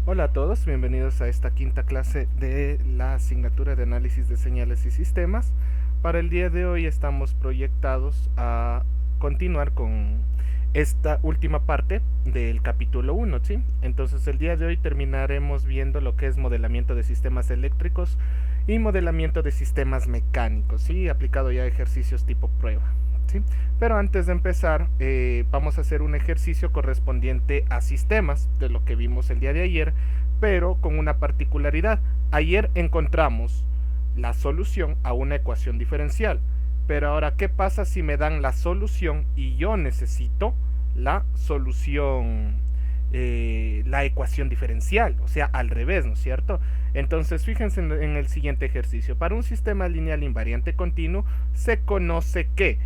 Hola a todos, bienvenidos a esta quinta clase de la asignatura de análisis de señales y sistemas. Para el día de hoy estamos proyectados a continuar con esta última parte del capítulo 1, ¿sí? Entonces el día de hoy terminaremos viendo lo que es modelamiento de sistemas eléctricos y modelamiento de sistemas mecánicos, ¿sí? Aplicado ya a ejercicios tipo prueba. ¿Sí? Pero antes de empezar, vamos a hacer un ejercicio correspondiente a sistemas, de lo que vimos el día de ayer, pero con una particularidad. Ayer encontramos la solución a una ecuación diferencial, pero ahora, ¿qué pasa si me dan la solución y yo necesito la solución, la ecuación diferencial? O sea, al revés, ¿no es cierto? Entonces, fíjense en el siguiente ejercicio. Para un sistema lineal invariante continuo, se conoce que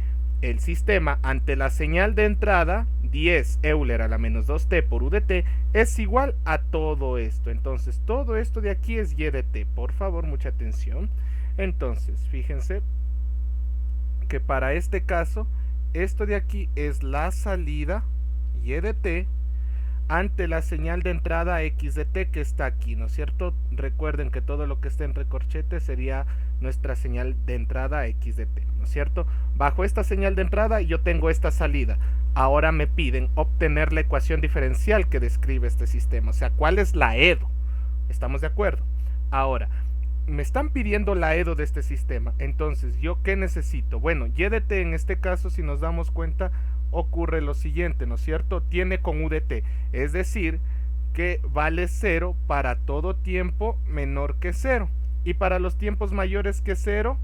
el sistema ante la señal de entrada 10 Euler a la menos 2t por u de t es igual a todo esto. Entonces todo esto de aquí es y de t. Por favor, mucha atención. Entonces fíjense que para este caso esto de aquí es la salida y de t ante la señal de entrada x de t que está aquí, ¿no es cierto? Recuerden que todo lo que esté entre corchetes sería nuestra señal de entrada x de t, ¿no es cierto? Bajo esta señal de entrada yo tengo esta salida. Ahora me piden obtener la ecuación diferencial que describe este sistema, o sea, ¿cuál es la EDO? ¿Estamos de acuerdo? Ahora, me están pidiendo la EDO de este sistema, entonces, ¿yo qué necesito? Bueno, y de t en este caso, si nos damos cuenta, ocurre lo siguiente, ¿no es cierto? Tiene con u de t, es decir, que vale 0 para todo tiempo menor que 0. Y para los tiempos mayores que 0,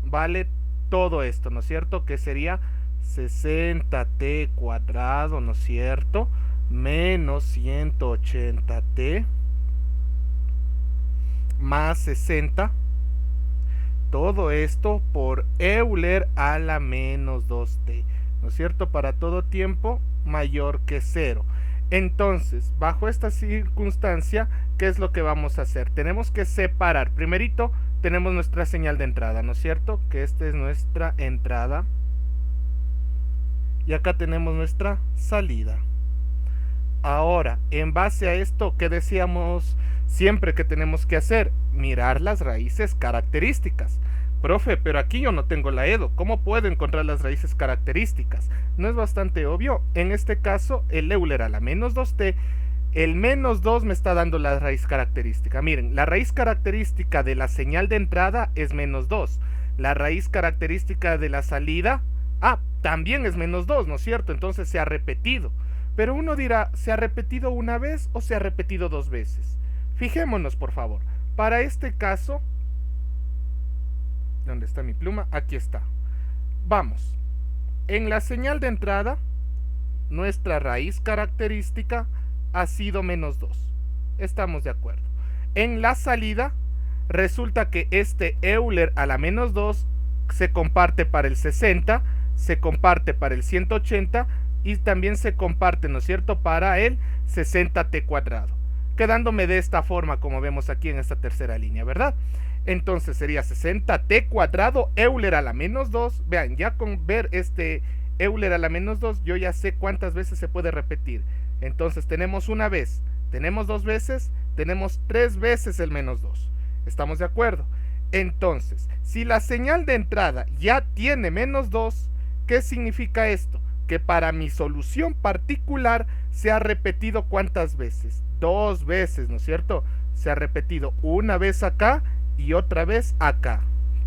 vale todo esto, ¿no es cierto? Que sería 60t cuadrado, ¿no es cierto? Menos 180t más 60. Todo esto por Euler a la menos 2t, ¿no es cierto? Para todo tiempo mayor que 0. Entonces, bajo esta circunstancia, ¿qué es lo que vamos a hacer? Tenemos que separar. Primerito, tenemos nuestra señal de entrada, ¿no es cierto? Que esta es nuestra entrada. Y acá tenemos nuestra salida. Ahora, en base a esto, ¿qué decíamos siempre que tenemos que hacer? Mirar las raíces características. Profe, pero aquí yo no tengo la EDO. ¿Cómo puedo encontrar las raíces características? ¿No es bastante obvio? En este caso, el Euler a la menos 2t, el menos 2 me está dando la raíz característica. Miren, la raíz característica de la señal de entrada es menos 2. La raíz característica de la salida, también es menos 2, ¿no es cierto? Entonces se ha repetido. Pero uno dirá, ¿se ha repetido una vez o se ha repetido dos veces? Fijémonos, por favor. Para este caso, ¿dónde está mi pluma? Aquí está. Vamos. En la señal de entrada, nuestra raíz característica ha sido menos 2. Estamos de acuerdo. En la salida, resulta que este Euler a la menos 2 se comparte para el 60, se comparte para el 180 y también se comparte, ¿no es cierto?, para el 60t cuadrado, quedándome de esta forma como vemos aquí en esta tercera línea, ¿verdad? Entonces sería 60t cuadrado Euler a la menos 2. Vean, ya con ver este Euler a la menos 2 yo ya sé cuántas veces se puede repetir. Entonces tenemos una vez, tenemos dos veces, tenemos tres veces el menos 2. ¿Estamos de acuerdo? Entonces, si la señal de entrada ya tiene menos 2, ¿qué significa esto? Que para mi solución particular se ha repetido ¿cuántas veces? Dos veces, ¿no es cierto? Se ha repetido una vez acá y otra vez acá,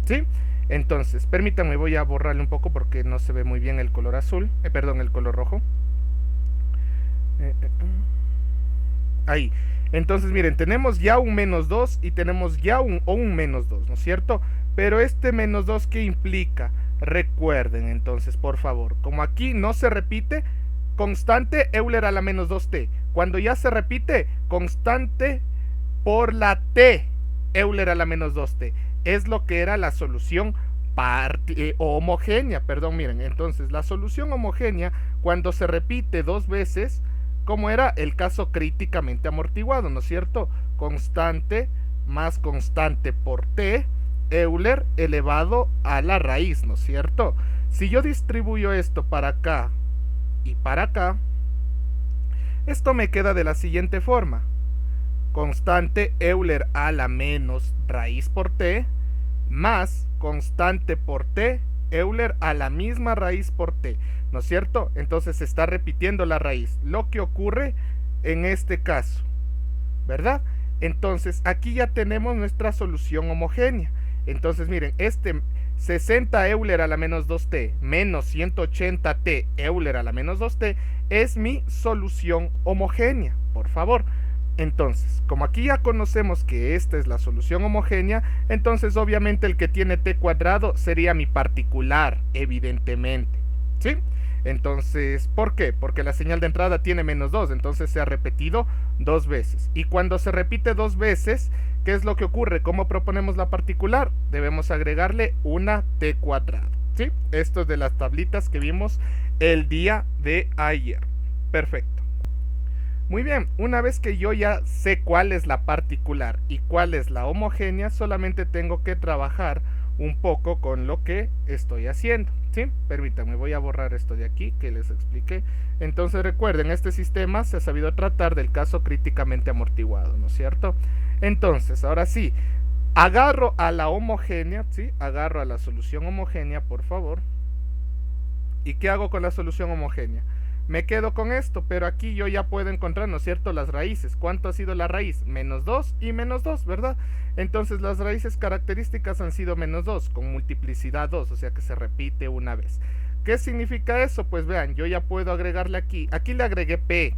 ¿sí? Entonces, permítanme, voy a borrarle un poco porque no se ve muy bien el color azul, perdón, el color rojo. Ahí. Entonces, miren, tenemos ya un menos 2 y tenemos ya un menos 2, ¿no es cierto? Pero este menos 2, ¿qué implica? Recuerden, entonces, por favor, como aquí no se repite, constante Euler a la menos 2t. Cuando ya se repite, constante por la t, Euler a la menos 2t. Es lo que era la solución homogénea, perdón, miren. Entonces, la solución homogénea, cuando se repite dos veces, como era el caso críticamente amortiguado, ¿no es cierto? Constante más constante por t, Euler elevado a la raíz, ¿no es cierto? Si yo distribuyo esto para acá y para acá, esto me queda de la siguiente forma. constante Euler a la menos raíz por t, más constante por t, Euler a la misma raíz por t, ¿no es cierto? Entonces se está repitiendo la raíz, lo que ocurre en este caso, ¿verdad? Entonces aquí ya tenemos nuestra solución homogénea. Entonces miren, 60 Euler a la menos 2t menos 180t Euler a la menos 2t es mi solución homogénea, por favor. Entonces, como aquí ya conocemos que esta es la solución homogénea, entonces obviamente el que tiene t cuadrado sería mi particular, evidentemente, ¿sí? Entonces, ¿por qué? Porque la señal de entrada tiene menos 2, entonces se ha repetido 2 veces. Y cuando se repite 2 veces, ¿qué es lo que ocurre? ¿Cómo proponemos la particular? Debemos agregarle una t cuadrado, ¿sí? Esto es de las tablitas que vimos el día de ayer. Perfecto. Muy bien, una vez que yo ya sé cuál es la particular y cuál es la homogénea, solamente tengo que trabajar un poco con lo que estoy haciendo, ¿sí? Permítanme, voy a borrar esto de aquí que les expliqué. Entonces recuerden, este sistema se ha sabido tratar del caso críticamente amortiguado, ¿no es cierto? Entonces, ahora sí, agarro a la homogénea, ¿sí? Agarro a la solución homogénea, por favor. ¿Y qué hago con la solución homogénea? Me quedo con esto, pero aquí yo ya puedo encontrar, ¿no es cierto?, las raíces. ¿Cuánto ha sido la raíz? Menos 2 y menos 2, ¿verdad? Entonces las raíces características han sido menos 2, con multiplicidad 2, o sea que se repite una vez. ¿Qué significa eso? Pues vean, yo ya puedo agregarle aquí le agregué p,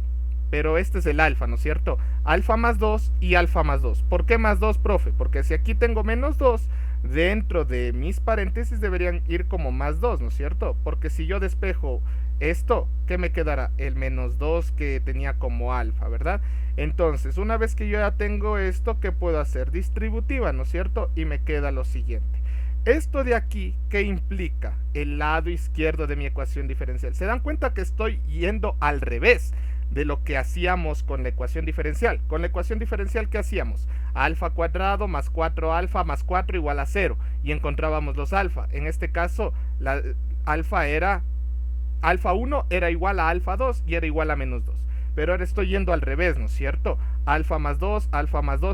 pero este es el alfa, ¿no es cierto? Alfa más 2 y alfa más 2. ¿Por qué más 2, profe? Porque si aquí tengo menos 2, dentro de mis paréntesis deberían ir como más 2, ¿no es cierto? Porque si yo despejo esto, ¿qué me quedará? El menos 2 que tenía como alfa, ¿verdad? Entonces, una vez que yo ya tengo esto, ¿qué puedo hacer? Distributiva, ¿no es cierto? Y me queda lo siguiente. Esto de aquí, ¿qué implica? El lado izquierdo de mi ecuación diferencial. ¿Se dan cuenta que estoy yendo al revés de lo que hacíamos con la ecuación diferencial? Con la ecuación diferencial, ¿qué hacíamos? Alfa cuadrado más 4 alfa más 4 igual a 0. Y encontrábamos los alfa. En este caso, la alfa 1 era igual a alfa 2 y era igual a menos 2. Pero ahora estoy yendo al revés, ¿no es cierto? Alfa más 2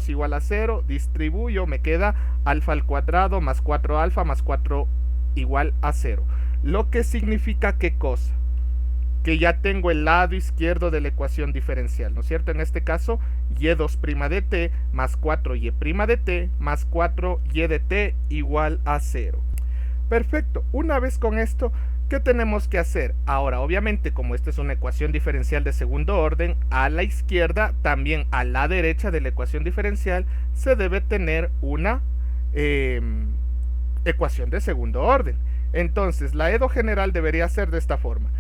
igual a 0, distribuyo, me queda alfa al cuadrado más 4 alfa más 4 igual a 0. Lo que significa, ¿qué cosa? Que ya tengo el lado izquierdo de la ecuación diferencial, ¿no es cierto? En este caso, y2' de t más 4y' de t más 4y de t igual a 0. Perfecto, una vez con esto, ¿qué tenemos que hacer? Ahora, obviamente, como esta es una ecuación diferencial de segundo orden, a la izquierda, también a la derecha de la ecuación diferencial, se debe tener una ecuación de segundo orden. Entonces, la EDO general debería ser de esta forma.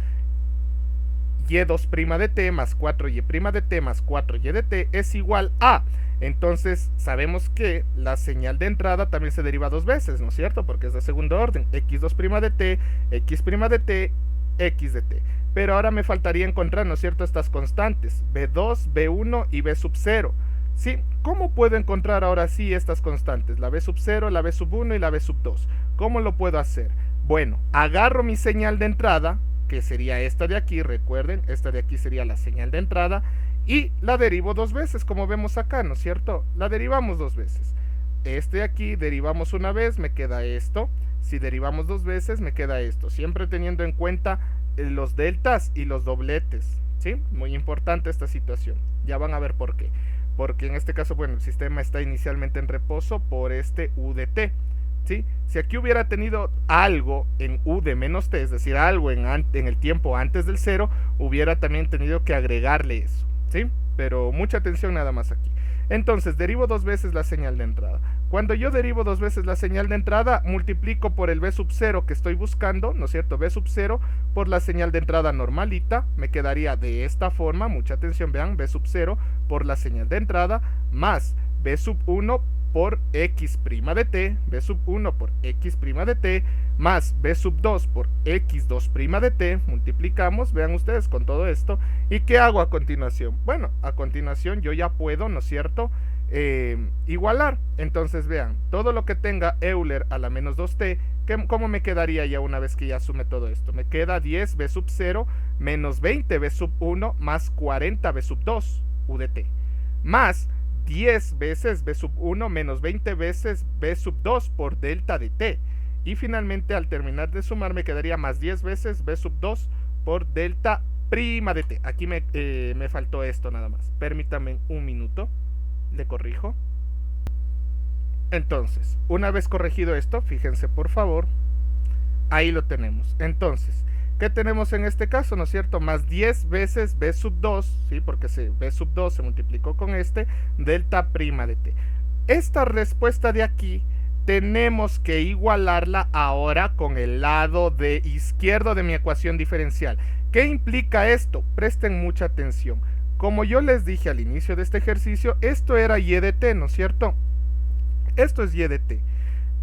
y2' de t más 4y' de t más 4y de t es igual a... Entonces sabemos que la señal de entrada también se deriva 2 veces, ¿no es cierto? Porque es de segundo orden. x2' de t, x' de t, x de t. Pero ahora me faltaría encontrar, ¿no es cierto?, estas constantes, b2, b1 y b sub 0. ¿Sí? ¿Cómo puedo encontrar ahora sí estas constantes? La b sub 0, la b sub 1 y la b sub 2. ¿Cómo lo puedo hacer? Bueno, agarro mi señal de entrada, que sería esta de aquí, recuerden, esta de aquí sería la señal de entrada, y la derivo 2 veces, como vemos acá, ¿no es cierto? La derivamos 2 veces. Este de aquí derivamos una vez, me queda esto. Si derivamos 2 veces, me queda esto. Siempre teniendo en cuenta los deltas y los dobletes, ¿sí? Muy importante esta situación. Ya van a ver por qué. Porque en este caso, bueno, el sistema está inicialmente en reposo por este u de t, ¿sí? Si aquí hubiera tenido algo en u de menos t, es decir, algo en el tiempo antes del 0, hubiera también tenido que agregarle eso, ¿sí? Pero mucha atención nada más aquí. Entonces, derivo 2 veces la señal de entrada. Cuando yo derivo 2 veces la señal de entrada, multiplico por el b sub 0 que estoy buscando, ¿no es cierto? B sub 0 por la señal de entrada normalita, me quedaría de esta forma, mucha atención, vean, b sub 0 por la señal de entrada, más b sub 1 por x' de t, b sub 1 por x' de t, más b sub 2 por x2' de t, multiplicamos, vean ustedes con todo esto, ¿y qué hago a continuación? Bueno, a continuación yo ya puedo, ¿no es cierto?, igualar. Entonces vean, todo lo que tenga Euler a la menos 2t, ¿cómo me quedaría ya una vez que ya sume todo esto? Me queda 10 b sub 0 menos 20 b sub 1 más 40 b sub 2 u de t, más 10 veces b sub 1 menos 20 veces b sub 2 por delta de t. Y finalmente al terminar de sumar me quedaría más 10 veces b sub 2 por delta prima de t. Aquí me faltó esto nada más. Permítame un minuto, le corrijo. Entonces, una vez corregido esto, fíjense por favor, ahí lo tenemos. Entonces, ¿qué tenemos en este caso? ¿No es cierto? Más 10 veces b sub 2, ¿sí? Porque b sub 2 se multiplicó con delta prima de t. Esta respuesta de aquí tenemos que igualarla ahora con el lado de izquierdo de mi ecuación diferencial. ¿Qué implica esto? Presten mucha atención. Como yo les dije al inicio de este ejercicio, esto era y de t, ¿no es cierto? Esto es y de t.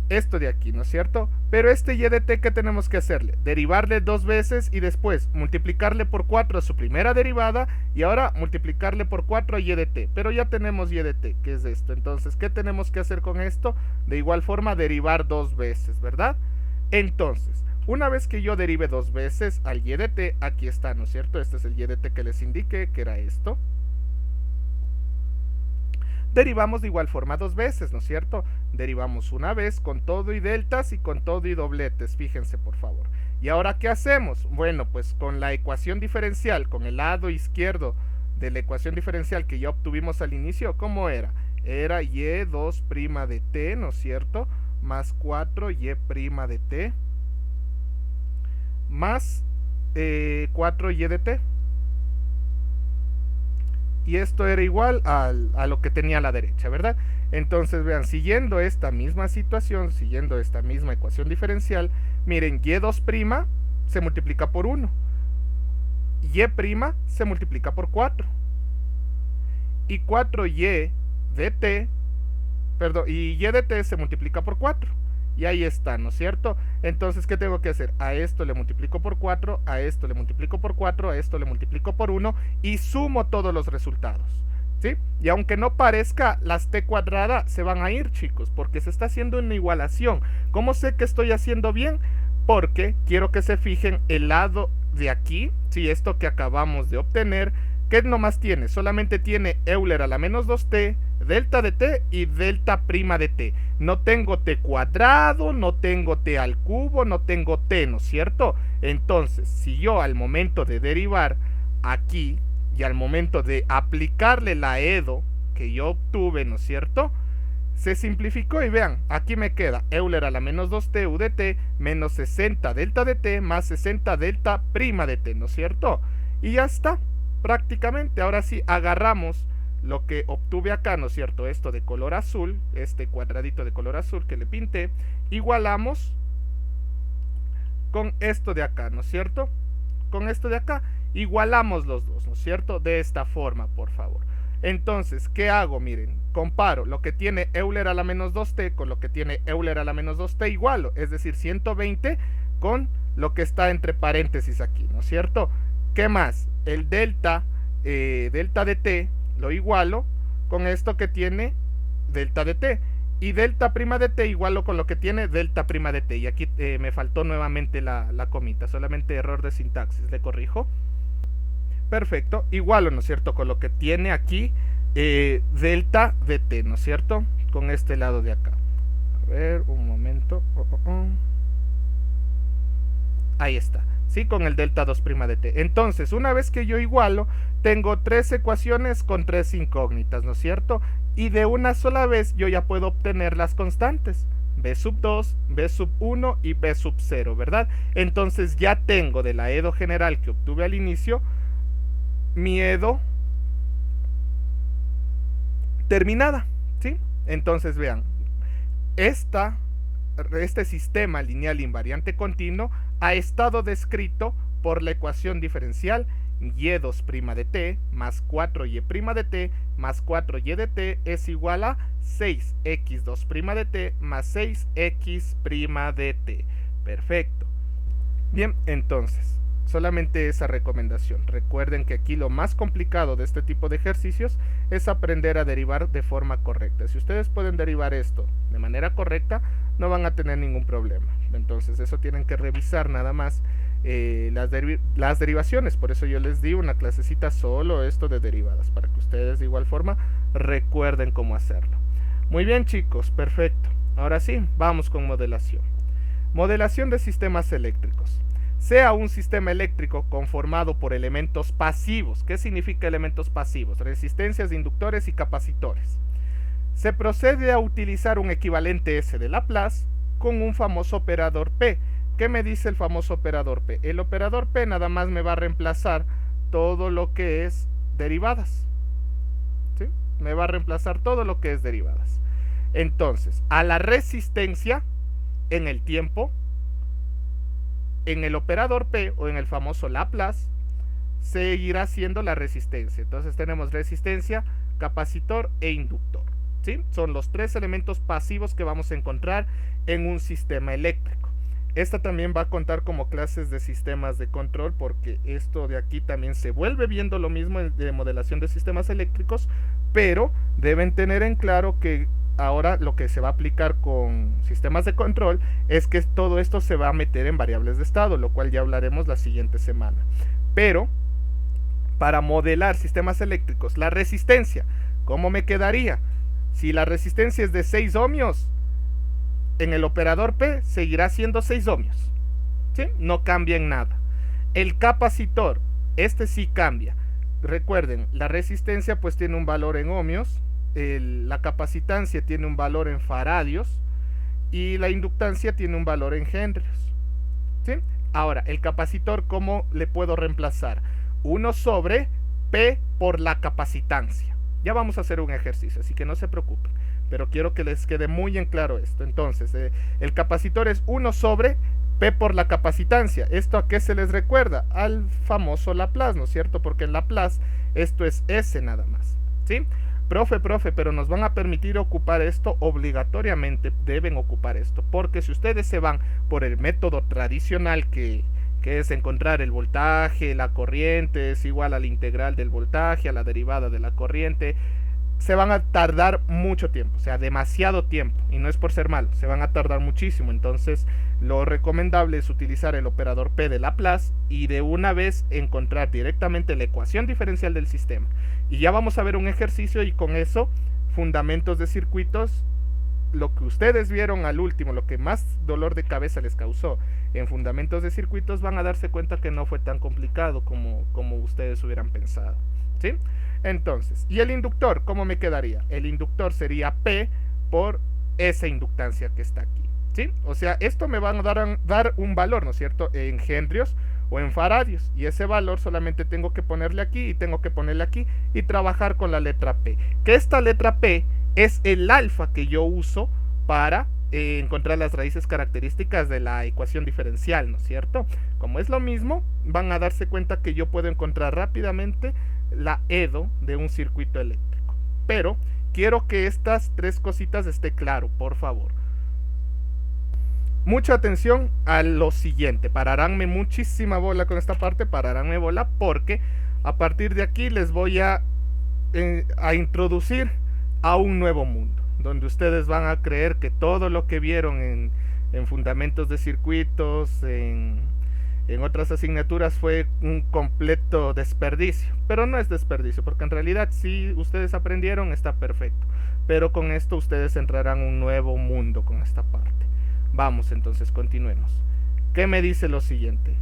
Esto de aquí, ¿no es cierto? Pero este y de t, ¿qué tenemos que hacerle? Derivarle 2 veces y después multiplicarle por 4 a su primera derivada y ahora multiplicarle por 4 a y de t. Pero ya tenemos y de t, que es esto. Entonces, ¿qué tenemos que hacer con esto? De igual forma, derivar 2 veces, ¿verdad? Entonces, una vez que yo derive 2 veces al y de t, aquí está, ¿no es cierto? Este es el y de t que les indiqué, que era esto. Derivamos de igual forma 2 veces, ¿no es cierto? Derivamos una vez con todo y deltas y con todo y dobletes, fíjense por favor. ¿Y ahora qué hacemos? Bueno, pues con la ecuación diferencial, con el lado izquierdo de la ecuación diferencial que ya obtuvimos al inicio, ¿cómo era? Era y2' de t, ¿no es cierto? Más 4y' de t, más 4y de t. Y esto era igual a lo que tenía a la derecha, ¿verdad? Entonces vean, siguiendo esta misma situación, siguiendo esta misma ecuación diferencial, miren, y2' se multiplica por 1, y' se multiplica por 4, y 4y de t, perdón, y y de t se multiplica por 4. Y ahí está, ¿no es cierto? Entonces, ¿qué tengo que hacer? A esto le multiplico por 4, a esto le multiplico por 4, a esto le multiplico por 1 y sumo todos los resultados, ¿sí? Y aunque no parezca, las t cuadrada se van a ir, chicos, porque se está haciendo una igualación. ¿Cómo sé que estoy haciendo bien? Porque quiero que se fijen el lado de aquí, ¿sí? Esto que acabamos de obtener, ¿qué nomás tiene? Solamente tiene Euler a la menos 2t, delta de t y delta prima de t. No tengo t cuadrado, no tengo t al cubo, no tengo t, ¿no es cierto? Entonces, si yo al momento de derivar aquí y al momento de aplicarle la EDO que yo obtuve, ¿no es cierto? Se simplificó y vean, aquí me queda Euler a la menos 2t u de t menos 60 delta de t más 60 delta prima de t, ¿no es cierto? Y ya está, prácticamente. Ahora sí, agarramos lo que obtuve acá, ¿no es cierto? Esto de color azul, este cuadradito de color azul que le pinté, igualamos con esto de acá, ¿no es cierto? Con esto de acá, igualamos los dos, ¿no es cierto? De esta forma, por favor. Entonces, ¿qué hago? Miren, comparo lo que tiene Euler a la menos 2t con lo que tiene Euler a la menos 2t igualo, es decir, 120 con lo que está entre paréntesis aquí, ¿no es cierto? ¿Qué más? El delta de t lo igualo con esto que tiene delta de t, y delta prima de t igualo con lo que tiene delta prima de t. Y aquí me faltó nuevamente la comita, solamente error de sintaxis, le corrijo. Perfecto, igualo, ¿no es cierto?, con lo que tiene aquí delta de t, ¿no es cierto?, con este lado de acá. A ver, un momento. Ahí está, ¿sí? Con el delta 2' de t. Entonces, una vez que yo igualo, tengo 3 ecuaciones con 3 incógnitas, ¿no es cierto? Y de una sola vez yo ya puedo obtener las constantes. B sub 2, B sub 1 y B sub 0, ¿verdad? Entonces ya tengo de la EDO general que obtuve al inicio, mi EDO terminada, ¿sí? Entonces vean, este sistema lineal invariante continuo ha estado descrito por la ecuación diferencial y2' de t más 4y' de t más 4y de t es igual a 6x2' de t más 6x' de t. Perfecto. Bien, entonces, solamente esa recomendación. Recuerden que aquí lo más complicado de este tipo de ejercicios es aprender a derivar de forma correcta. Si ustedes pueden derivar esto de manera correcta, no van a tener ningún problema. Entonces, eso tienen que revisar nada más las derivaciones. Por eso yo les di una clasecita solo esto de derivadas, para que ustedes de igual forma recuerden cómo hacerlo. Muy bien, chicos, perfecto. Ahora sí, vamos con modelación. Modelación de sistemas eléctricos. Sea un sistema eléctrico conformado por elementos pasivos. ¿Qué significa elementos pasivos? Resistencias, inductores y capacitores. Se procede a utilizar un equivalente S de Laplace con un famoso operador P. ¿Qué me dice el famoso operador P? El operador P nada más me va a reemplazar todo lo que es derivadas. ¿Sí? Me va a reemplazar todo lo que es derivadas. Entonces, a la resistencia en el tiempo, en el operador P o en el famoso Laplace, seguirá siendo la resistencia. Entonces tenemos resistencia, capacitor e inductor. ¿Sí? Son los tres elementos pasivos que vamos a encontrar en un sistema eléctrico. Esta también va a contar como clases de sistemas de control, porque esto de aquí también se vuelve viendo lo mismo de modelación de sistemas eléctricos, pero deben tener en claro que ahora lo que se va a aplicar con sistemas de control es que todo esto se va a meter en variables de estado, lo cual ya hablaremos la siguiente semana. Pero para modelar sistemas eléctricos, la resistencia, ¿cómo me quedaría? Si la resistencia es de 6 ohmios, en el operador P seguirá siendo 6 ohmios. ¿Sí? No cambia en nada. El capacitor, este sí cambia. Recuerden, la resistencia pues tiene un valor en ohmios, la capacitancia tiene un valor en faradios y la inductancia tiene un valor en henrios. ¿Sí? Ahora, el capacitor, ¿cómo le puedo reemplazar? 1 sobre P por la capacitancia. Ya vamos a hacer un ejercicio, así que no se preocupen, pero quiero que les quede muy en claro esto. Entonces, el capacitor es 1 sobre P por la capacitancia. ¿Esto a qué se les recuerda? Al famoso Laplace, ¿no es cierto? Porque en Laplace esto es S nada más. ¿Sí? Profe, pero nos van a permitir ocupar esto obligatoriamente, deben ocupar esto, porque si ustedes se van por el método tradicional que es encontrar el voltaje, la corriente es igual a la integral del voltaje, a la derivada de la corriente, se van a tardar mucho tiempo, o sea, demasiado tiempo, y no es por ser malo, se van a tardar muchísimo. Entonces lo recomendable es utilizar el operador P de Laplace y de una vez encontrar directamente la ecuación diferencial del sistema. Y ya vamos a ver un ejercicio y con eso, fundamentos de circuitos, lo que ustedes vieron al último, lo que más dolor de cabeza les causó en fundamentos de circuitos, van a darse cuenta que no fue tan complicado como ustedes hubieran pensado. ¿Sí? Entonces, ¿y el inductor? ¿Cómo me quedaría? El inductor sería P por esa inductancia que está aquí. ¿Sí? O sea, esto me va a dar un valor, ¿no es cierto? En henrios o en faradios. Y ese valor solamente tengo que ponerle aquí y tengo que ponerle aquí y trabajar con la letra P. Que esta letra P es el alfa que yo uso para encontrar las raíces características de la ecuación diferencial, ¿no es cierto? Como es lo mismo, van a darse cuenta que yo puedo encontrar rápidamente la EDO de un circuito eléctrico. Pero quiero que estas tres cositas esté claro, por favor. Mucha atención a lo siguiente. Pararánme muchísima bola con esta parte, pararánme bola, porque a partir de aquí les voy a introducir a un nuevo mundo, donde ustedes van a creer que todo lo que vieron en fundamentos de circuitos, en otras asignaturas, fue un completo desperdicio. Pero no es desperdicio, porque en realidad si ustedes aprendieron está perfecto, pero con esto ustedes entrarán a un nuevo mundo con esta parte. Vamos, entonces continuemos. ¿Qué me dice lo siguiente?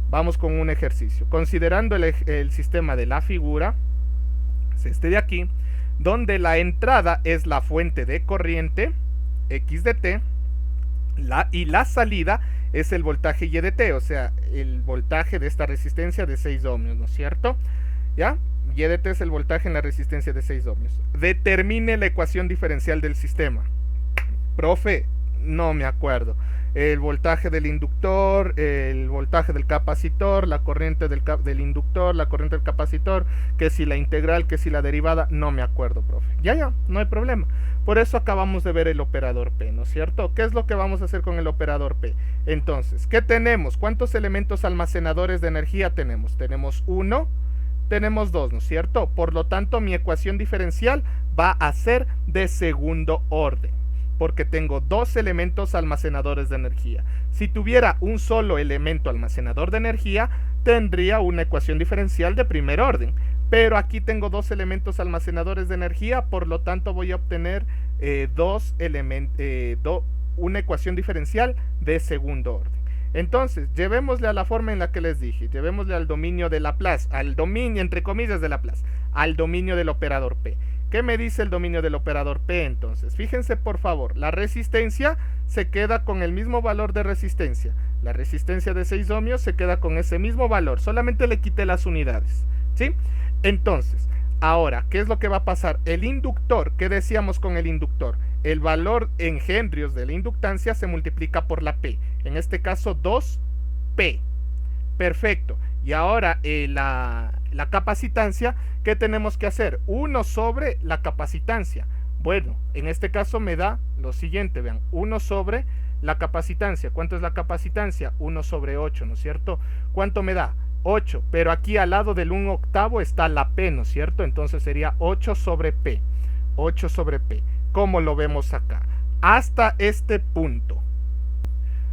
Vamos con un ejercicio. Considerando el sistema de la figura, este de aquí, donde la entrada es la fuente de corriente X de T, y la salida es el voltaje Y de T, o sea, el voltaje de esta resistencia de 6 ohmios, ¿no es cierto? ¿Ya? Y de T es el voltaje en la resistencia de 6 ohmios. Determine la ecuación diferencial del sistema. Profe, no me acuerdo. El voltaje del inductor, el voltaje del capacitor, la corriente del inductor, la corriente del capacitor, que si la integral, que si la derivada, no me acuerdo, profe. Ya, no hay problema. Por eso acabamos de ver el operador P, ¿no es cierto? ¿Qué es lo que vamos a hacer con el operador P? Entonces, ¿qué tenemos? ¿Cuántos elementos almacenadores de energía tenemos? Tenemos 1, tenemos 2, ¿no es cierto? Por lo tanto, mi ecuación diferencial va a ser de segundo orden. porque tengo dos elementos almacenadores de energía. Si tuviera un solo elemento almacenador de energía, tendría una ecuación diferencial de primer orden. Pero aquí tengo dos elementos almacenadores de energía, por lo tanto voy a obtener una ecuación diferencial de segundo orden. Entonces, llevémosle a la forma en la que les dije, llevémosle al dominio de Laplace, al dominio, entre comillas, de Laplace, al dominio del operador P. ¿Qué me dice el dominio del operador P entonces? Fíjense por favor, la resistencia se queda con el mismo valor de resistencia. La resistencia de 6 ohmios se queda con ese mismo valor, solamente le quité las unidades, ¿sí? Entonces, ahora, ¿qué es lo que va a pasar? El inductor, ¿qué decíamos con el inductor? El valor en henrios de la inductancia se multiplica por la P. En este caso 2P. Perfecto. Y ahora la capacitancia, ¿qué tenemos que hacer? 1 sobre la capacitancia. Bueno, en este caso me da lo siguiente, vean, 1 sobre la capacitancia. ¿Cuánto es la capacitancia? 1 sobre 8, ¿no es cierto? ¿Cuánto me da? 8, pero aquí al lado del 1/8 está la P, ¿no es cierto? Entonces sería 8 sobre P. 8 sobre P. ¿Cómo lo vemos acá? Hasta este punto.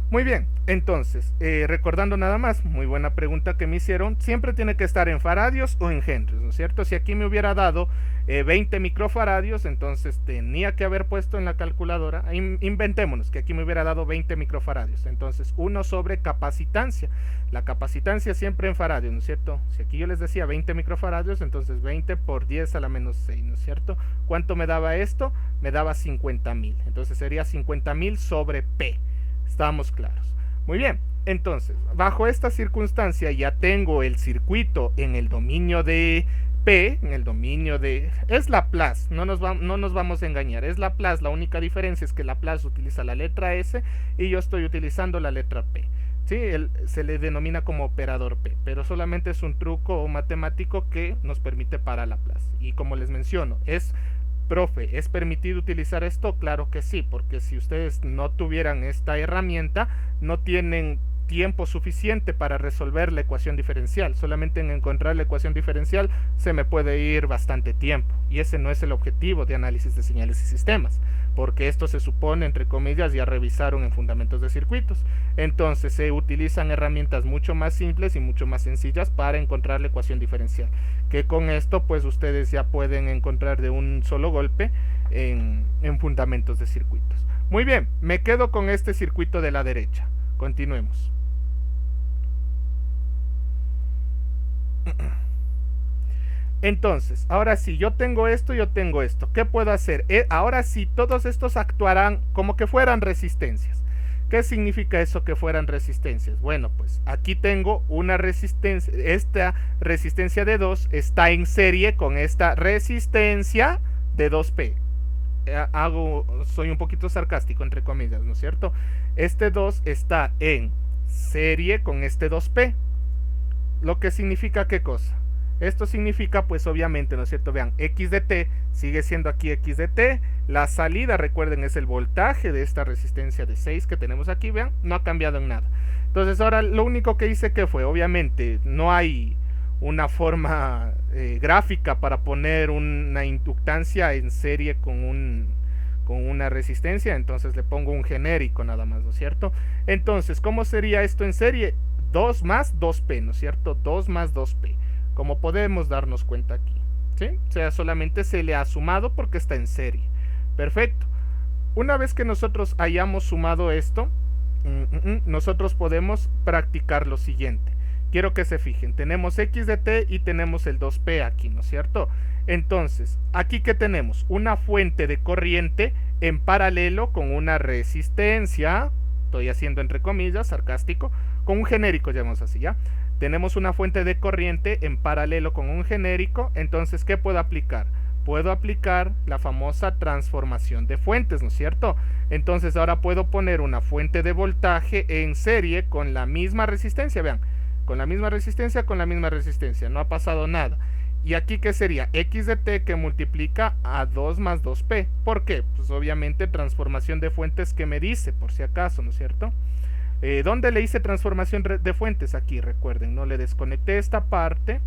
Muy bien, entonces, recordando nada más, muy buena pregunta que me hicieron, siempre tiene que estar en faradios o en henrios, ¿no es cierto? Si aquí me hubiera dado 20 microfaradios, entonces tenía que haber puesto en la calculadora, inventémonos que aquí me hubiera dado 20 microfaradios, entonces 1 sobre capacitancia, la capacitancia siempre en faradios, ¿no es cierto? Si aquí yo les decía 20 microfaradios, entonces 20 por 10 a la menos 6, ¿no es cierto? ¿Cuánto me daba esto? Me daba 50.000, entonces sería 50.000 sobre P. Estamos claros. Muy bien, entonces, bajo esta circunstancia ya tengo el circuito en el dominio de P, en el dominio de... Es Laplace, no nos vamos a engañar, es Laplace, la única diferencia es que Laplace utiliza la letra S y yo estoy utilizando la letra P. ¿Sí? Se le denomina como operador P, pero solamente es un truco matemático que nos permite para Laplace. Y como les menciono, profe, ¿es permitido utilizar esto? Claro que sí, porque si ustedes no tuvieran esta herramienta, no tienen tiempo suficiente para resolver la ecuación diferencial. Solamente en encontrar la ecuación diferencial se me puede ir bastante tiempo. Y ese no es el objetivo de análisis de señales y sistemas, porque esto se supone, entre comillas, ya revisaron en fundamentos de circuitos. Entonces se utilizan herramientas mucho más simples y mucho más sencillas para encontrar la ecuación diferencial, que con esto pues ustedes ya pueden encontrar de un solo golpe en fundamentos de circuitos. Muy bien, me quedo con este circuito de la derecha. Continuemos. Entonces, ahora sí, yo tengo esto, ¿qué puedo hacer? Ahora sí, todos estos actuarán como que fueran resistencias. ¿Qué significa eso que fueran resistencias? Bueno, pues aquí tengo una resistencia, esta resistencia de 2 está en serie con esta resistencia de 2P. Soy un poquito sarcástico, entre comillas, ¿no es cierto? Este 2 está en serie con este 2P. Lo que significa, ¿qué cosa? Esto significa, pues obviamente, ¿no es cierto? Vean, X de T sigue siendo aquí X de T. La salida, recuerden, es el voltaje de esta resistencia de 6 que tenemos aquí, vean, no ha cambiado en nada. Entonces ahora lo único que hice que fue, obviamente, no hay una forma gráfica para poner una inductancia en serie con una resistencia, entonces le pongo un genérico nada más, ¿no es cierto? Entonces, ¿cómo sería esto en serie? 2 más 2P, ¿no es cierto? 2 más 2P. Como podemos darnos cuenta aquí, ¿sí? O sea, solamente se le ha sumado porque está en serie. Perfecto. Una vez que nosotros hayamos sumado esto, nosotros podemos practicar lo siguiente. Quiero que se fijen, tenemos X de T y tenemos el 2P aquí, ¿no es cierto? Entonces, aquí que tenemos una fuente de corriente en paralelo con una resistencia, estoy haciendo entre comillas, sarcástico, con un genérico, llamamos así, ¿ya? Tenemos una fuente de corriente en paralelo con un genérico, entonces, ¿qué puedo aplicar? Puedo aplicar la famosa transformación de fuentes, ¿no es cierto? Entonces, ahora puedo poner una fuente de voltaje en serie con la misma resistencia, vean, con la misma resistencia, no ha pasado nada. Y aquí, ¿qué sería? X de T que multiplica a 2 más 2P. ¿Por qué? Pues obviamente transformación de fuentes que me dice, por si acaso, ¿no es cierto? ¿Dónde le hice transformación de fuentes? Aquí, recuerden, no le desconecté esta parte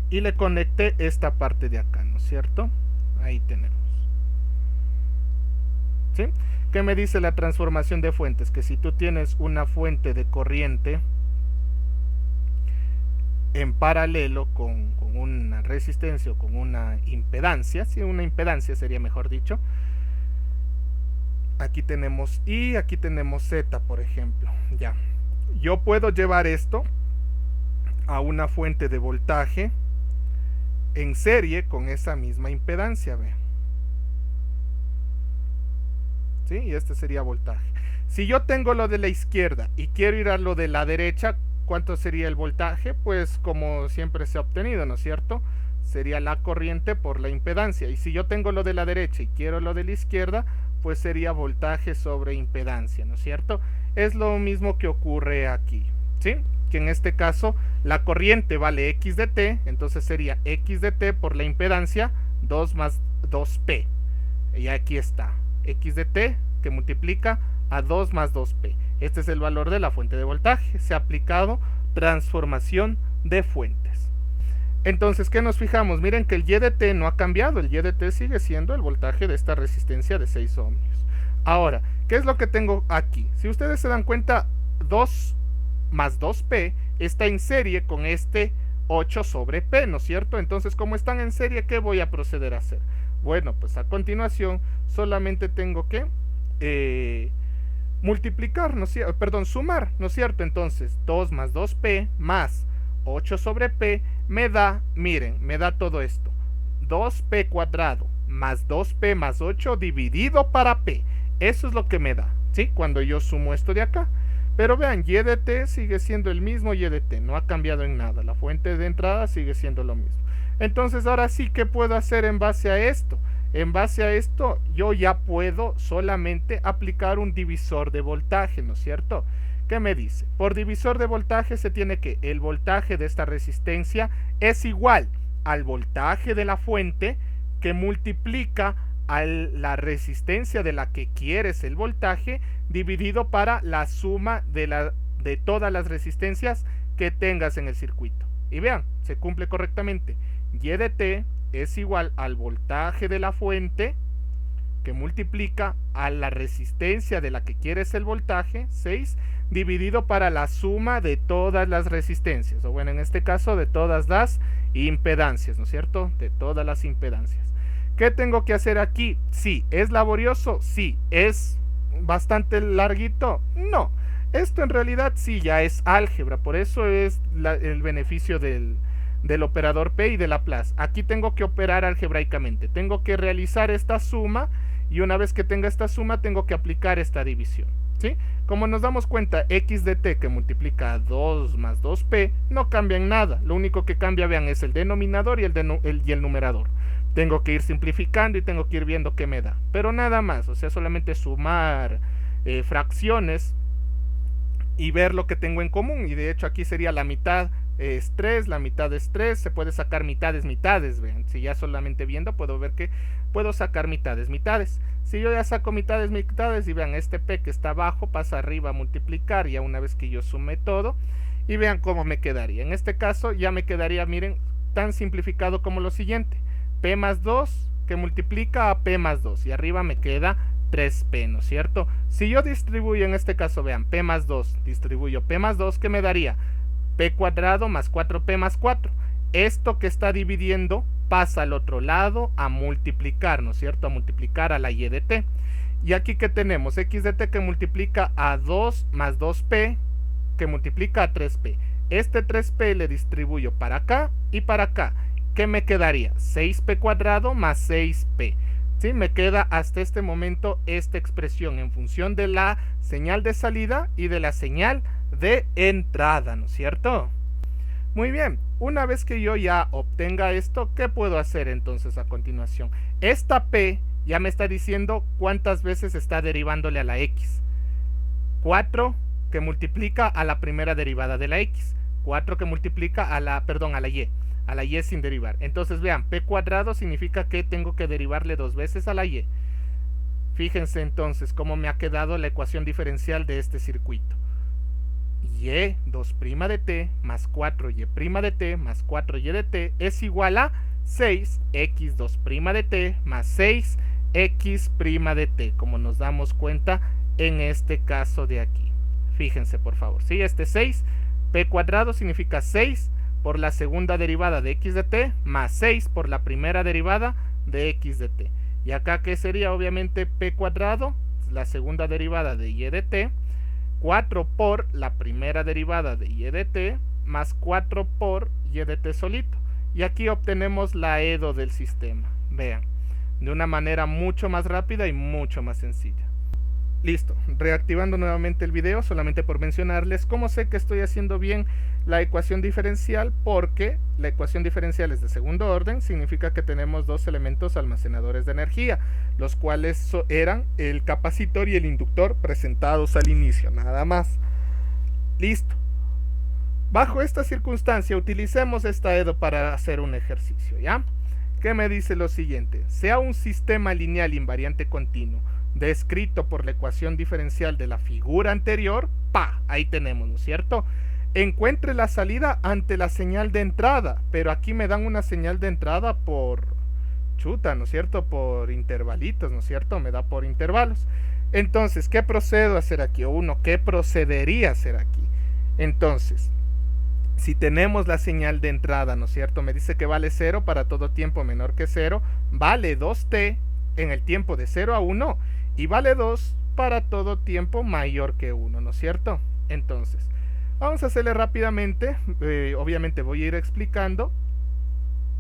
y le conecté esta parte de acá, ¿no es cierto? Ahí tenemos. ¿sí? ¿Qué me dice la transformación de fuentes? Que si tú tienes una fuente de corriente en paralelo con una resistencia o con una impedancia, sí, una impedancia sería mejor dicho, aquí tenemos I, aquí tenemos Z, por ejemplo, ya. Yo puedo llevar esto a una fuente de voltaje en serie con esa misma impedancia, vean. ¿Sí? Y este sería voltaje. Si yo tengo lo de la izquierda y quiero ir a lo de la derecha, ¿cuánto sería el voltaje? Pues como siempre se ha obtenido, ¿no es cierto? Sería la corriente por la impedancia. Y si yo tengo lo de la derecha y quiero lo de la izquierda, pues sería voltaje sobre impedancia, ¿no es cierto? Es lo mismo que ocurre aquí, ¿sí? Que en este caso la corriente vale X de T, entonces sería X de T por la impedancia 2 más 2P. Y aquí está, X de T que multiplica a 2 más 2P. Este es el valor de la fuente de voltaje. Se ha aplicado transformación de fuentes. Entonces, ¿qué nos fijamos? Miren que el Y de T no ha cambiado. El Y de T sigue siendo el voltaje de esta resistencia de 6 ohmios. Ahora, ¿qué es lo que tengo aquí? Si ustedes se dan cuenta, 2 más 2P está en serie con este 8 sobre P, ¿no es cierto? Entonces, como están en serie, ¿qué voy a proceder a hacer? Bueno, pues a continuación solamente tengo que multiplicar, ¿no es cierto? Perdón, sumar, ¿no es cierto? Entonces, 2 más 2P más 8 sobre P me da, miren, me da todo esto. 2P cuadrado más 2P más 8 dividido para P. Eso es lo que me da, ¿sí? Cuando yo sumo esto de acá. Pero vean, Y de T sigue siendo el mismo Y de T, no ha cambiado en nada. La fuente de entrada sigue siendo lo mismo. Entonces, ahora sí, ¿qué puedo hacer en base a esto? En base a esto, yo ya puedo solamente aplicar un divisor de voltaje, ¿no es cierto? ¿Qué me dice? Por divisor de voltaje se tiene que el voltaje de esta resistencia es igual al voltaje de la fuente que multiplica a la resistencia de la que quieres el voltaje dividido para la suma de todas las resistencias que tengas en el circuito. Y vean, se cumple correctamente. Y de T es igual al voltaje de la fuente que multiplica a la resistencia de la que quieres el voltaje, 6, dividido para la suma de todas las resistencias, o bueno, en este caso de todas las impedancias, ¿no es cierto? De todas las impedancias. ¿Qué tengo que hacer aquí? Sí, ¿es laborioso? Sí. ¿Es bastante larguito? No. Esto en realidad sí ya es álgebra, por eso es el beneficio del operador P y de Laplace. Aquí tengo que operar algebraicamente, tengo que realizar esta suma y una vez que tenga esta suma tengo que aplicar esta división, ¿sí? Como nos damos cuenta, X de T que multiplica a 2 más 2P no cambia en nada, lo único que cambia, vean, es el denominador y el numerador. Tengo que ir simplificando y tengo que ir viendo qué me da, pero nada más, o sea, solamente sumar fracciones y ver lo que tengo en común. Y de hecho aquí sería la mitad es 3, la mitad es 3, se puede sacar mitades, vean, si ya solamente viendo puedo ver que puedo sacar mitades. Si yo ya saco mitades y vean, este P que está abajo pasa arriba a multiplicar ya una vez que yo sume todo y vean cómo me quedaría. En este caso ya me quedaría, miren, tan simplificado como lo siguiente: P más 2 que multiplica a P más 2 y arriba me queda 3P, ¿no es cierto? Si yo distribuyo en este caso, vean, P más 2, distribuyo P más 2, ¿qué me daría? P cuadrado más 4P más 4. Esto que está dividiendo pasa al otro lado a multiplicar, ¿no es cierto? A multiplicar a la Y de T. Y aquí que tenemos X de T que multiplica a 2 más 2P que multiplica a 3P. Este 3P le distribuyo para acá y para acá. ¿Qué me quedaría? 6P cuadrado más 6P. ¿Sí? Me queda hasta este momento esta expresión en función de la señal de salida y de la señal de entrada, ¿no es cierto? Muy bien, una vez que yo ya obtenga esto, ¿qué puedo hacer entonces a continuación? Esta P ya me está diciendo cuántas veces está derivándole a la X. 4 que multiplica a la primera derivada de la X. 4 que multiplica a la Y. A la Y sin derivar. Entonces vean, P cuadrado significa que tengo que derivarle 2 veces a la Y. Fíjense entonces cómo me ha quedado la ecuación diferencial de este circuito. Y 2' de T más 4Y' de T más 4Y de T es igual a 6X2' de T más 6 x' de t, como nos damos cuenta en este caso de aquí. Fíjense por favor, ¿sí? Este 6, p cuadrado significa 6 por la segunda derivada de x de t más 6 por la primera derivada de x de t. Y acá, ¿qué sería? Obviamente p cuadrado, la segunda derivada de y de t, 4 por la primera derivada de y de t, más 4 por y de t solito. Y aquí obtenemos la EDO del sistema. Vean, de una manera mucho más rápida y mucho más sencilla. Listo, reactivando nuevamente el video, solamente por mencionarles cómo sé que estoy haciendo bien la ecuación diferencial, porque la ecuación diferencial es de segundo orden, significa que tenemos dos elementos almacenadores de energía, los cuales eran el capacitor y el inductor presentados al inicio, nada más. Listo. Bajo esta circunstancia, utilicemos esta EDO para hacer un ejercicio, ¿ya? ¿Qué me dice lo siguiente? Sea un sistema lineal invariante continuo, descrito por la ecuación diferencial de la figura anterior, ahí tenemos, ¿no es cierto? Encuentre la salida ante la señal de entrada, pero aquí me dan una señal de entrada por chuta, ¿no es cierto? Por intervalitos, ¿no es cierto? Me da por intervalos. Entonces, ¿qué procedo a hacer aquí? O ¿qué procedería a hacer aquí? Entonces, si tenemos la señal de entrada, ¿no es cierto? Me dice que vale 0 para todo tiempo menor que 0, vale 2t en el tiempo de 0 a 1 y vale 2 para todo tiempo mayor que 1, ¿no es cierto? Entonces, vamos a hacerle rápidamente, obviamente voy a ir explicando,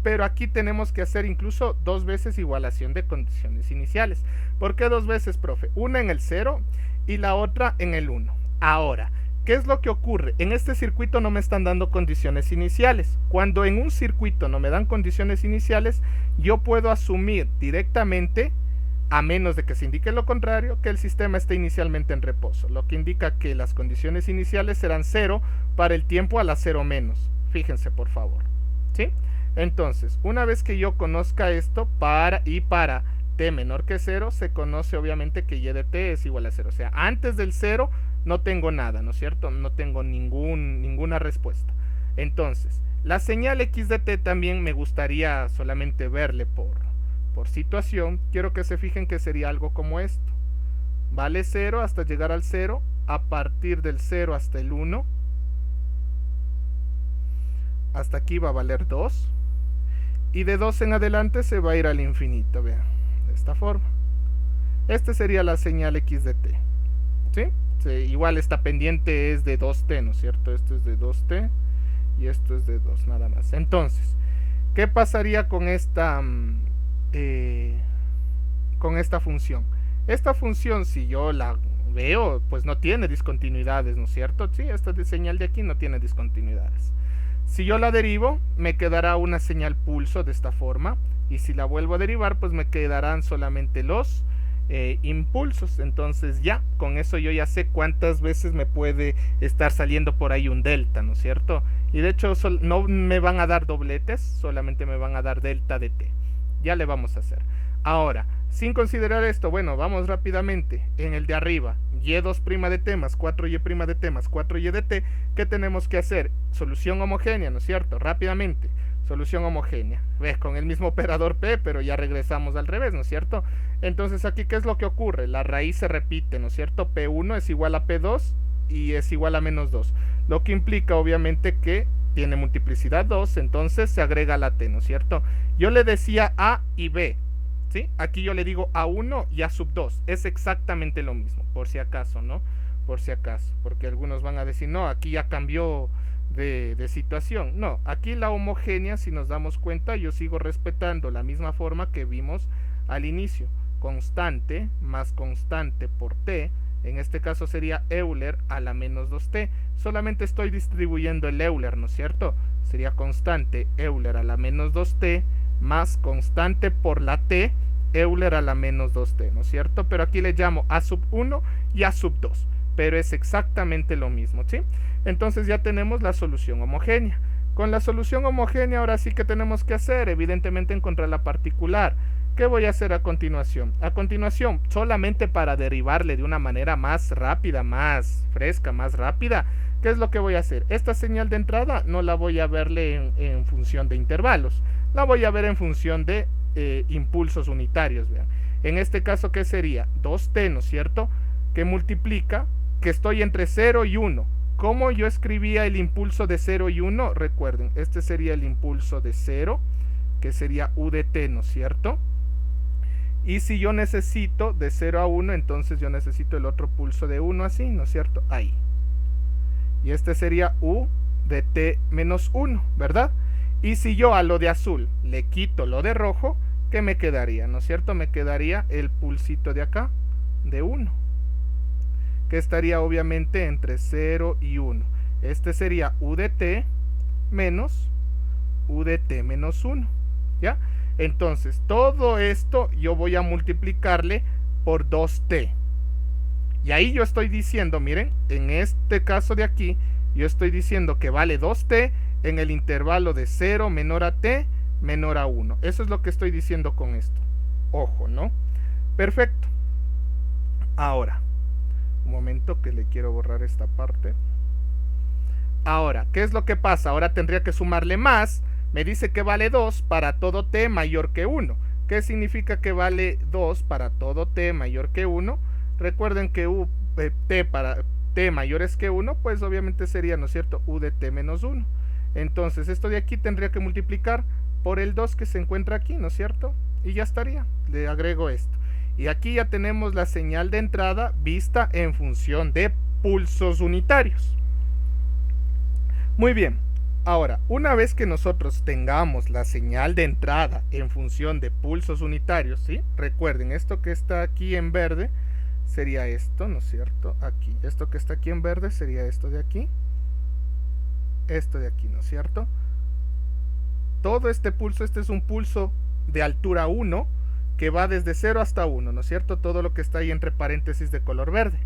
pero aquí tenemos que hacer incluso 2 veces igualación de condiciones iniciales. ¿Por qué 2 veces, profe? Una en el 0 y la otra en el 1. Ahora, ¿qué es lo que ocurre? En este circuito no me están dando condiciones iniciales. Cuando en un circuito no me dan condiciones iniciales, yo puedo asumir directamente, a menos de que se indique lo contrario, que el sistema esté inicialmente en reposo, lo que indica que las condiciones iniciales serán 0 para el tiempo a la 0 menos. Fíjense por favor, ¿sí? Entonces, una vez que yo conozca esto, para t menor que 0, se conoce obviamente que y de t es igual a 0. O sea, antes del 0 no tengo nada, ¿no es cierto? No tengo ninguna respuesta. Entonces, la señal x de t también me gustaría solamente verle por situación. Quiero que se fijen que sería algo como esto. Vale 0 hasta llegar al 0, a partir del 0 hasta el 1. Hasta aquí va a valer 2. Y de 2 en adelante se va a ir al infinito, vean, de esta forma. Esta sería la señal x de t, ¿sí? Igual esta pendiente es de 2t, ¿no es cierto? Esto es de 2t y esto es de 2, nada más. Entonces, ¿qué pasaría con esta función? Esta función, si yo la veo, pues no tiene discontinuidades, ¿no es cierto? Sí, esta señal de aquí no tiene discontinuidades. Si yo la derivo, me quedará una señal pulso de esta forma, y si la vuelvo a derivar, pues me quedarán solamente los impulsos. Entonces ya, con eso yo ya sé cuántas veces me puede estar saliendo por ahí un delta, ¿no es cierto? Y de hecho no me van a dar dobletes, solamente me van a dar delta de t. Ya le vamos a hacer. Ahora, sin considerar esto, bueno, vamos rápidamente en el de arriba, y2' de t más 4y' de t más 4y de t. ¿Qué tenemos que hacer? Solución homogénea, ¿no es cierto? Rápidamente, solución homogénea. ¿Ves? Con el mismo operador p, pero ya regresamos al revés, ¿no es cierto? Entonces aquí, ¿qué es lo que ocurre? La raíz se repite, ¿no es cierto? P1 es igual a P2 y es igual a menos 2, lo que implica obviamente que tiene multiplicidad 2, entonces se agrega la t, ¿no es cierto? Yo le decía A y B, ¿sí? Aquí yo le digo A1 y A2, es exactamente lo mismo, por si acaso, ¿no? Por si acaso, porque algunos van a decir, no, aquí ya cambió de situación. No, aquí la homogénea, si nos damos cuenta, yo sigo respetando la misma forma que vimos al inicio, constante más constante por t. En este caso sería Euler a la menos 2t. Solamente estoy distribuyendo el Euler, ¿no es cierto? Sería constante Euler a la menos 2t más constante por la t, Euler a la menos 2t, ¿no es cierto? Pero aquí le llamo A1 y A2, pero es exactamente lo mismo, ¿sí? Entonces ya tenemos la solución homogénea. Con la solución homogénea ahora sí que tenemos que hacer, evidentemente, encontrar la particular. ¿Qué voy a hacer a continuación? A continuación, solamente para derivarle de una manera más rápida, más fresca, más rápida, ¿qué es lo que voy a hacer? Esta señal de entrada no la voy a verle en función de intervalos, la voy a ver en función de impulsos unitarios, vean. En este caso, ¿qué sería? 2t, ¿no es cierto? Que multiplica, que estoy entre 0 y 1. ¿Cómo yo escribía el impulso de 0 y 1? Recuerden, este sería el impulso de 0, que sería u de t, ¿no es cierto? Y si yo necesito de 0 a 1, entonces yo necesito el otro pulso de 1 así, ¿no es cierto? Ahí. Y este sería u de t menos 1, ¿verdad? Y si yo a lo de azul le quito lo de rojo, ¿qué me quedaría? ¿No es cierto? Me quedaría el pulsito de acá, de 1, que estaría obviamente entre 0 y 1. Este sería u de t menos u de t menos 1, ¿ya? Entonces, todo esto yo voy a multiplicarle por 2t. Y ahí yo estoy diciendo, miren, en este caso de aquí, yo estoy diciendo que vale 2t en el intervalo de 0 menor a t menor a 1. Eso es lo que estoy diciendo con esto. Ojo, ¿no? Perfecto. Ahora, un momento que le quiero borrar esta parte. Ahora, ¿qué es lo que pasa? Ahora tendría que sumarle más. Me dice que vale 2 para todo t mayor que 1. ¿Qué significa que vale 2 para todo t mayor que 1? Recuerden que t para t mayores que 1, pues obviamente sería, ¿no es cierto?, u de t menos 1. Entonces, esto de aquí tendría que multiplicar por el 2 que se encuentra aquí, ¿no es cierto? Y ya estaría. Le agrego esto. Y aquí ya tenemos la señal de entrada vista en función de pulsos unitarios. Muy bien. Ahora, una vez que nosotros tengamos la señal de entrada en función de pulsos unitarios, ¿sí? Recuerden, esto que está aquí en verde sería esto, ¿no es cierto? Aquí. Esto que está aquí en verde sería esto de aquí. Esto de aquí, ¿no es cierto? Todo este pulso, este es un pulso de altura 1 que va desde 0 hasta 1, ¿no es cierto? Todo lo que está ahí entre paréntesis de color verde.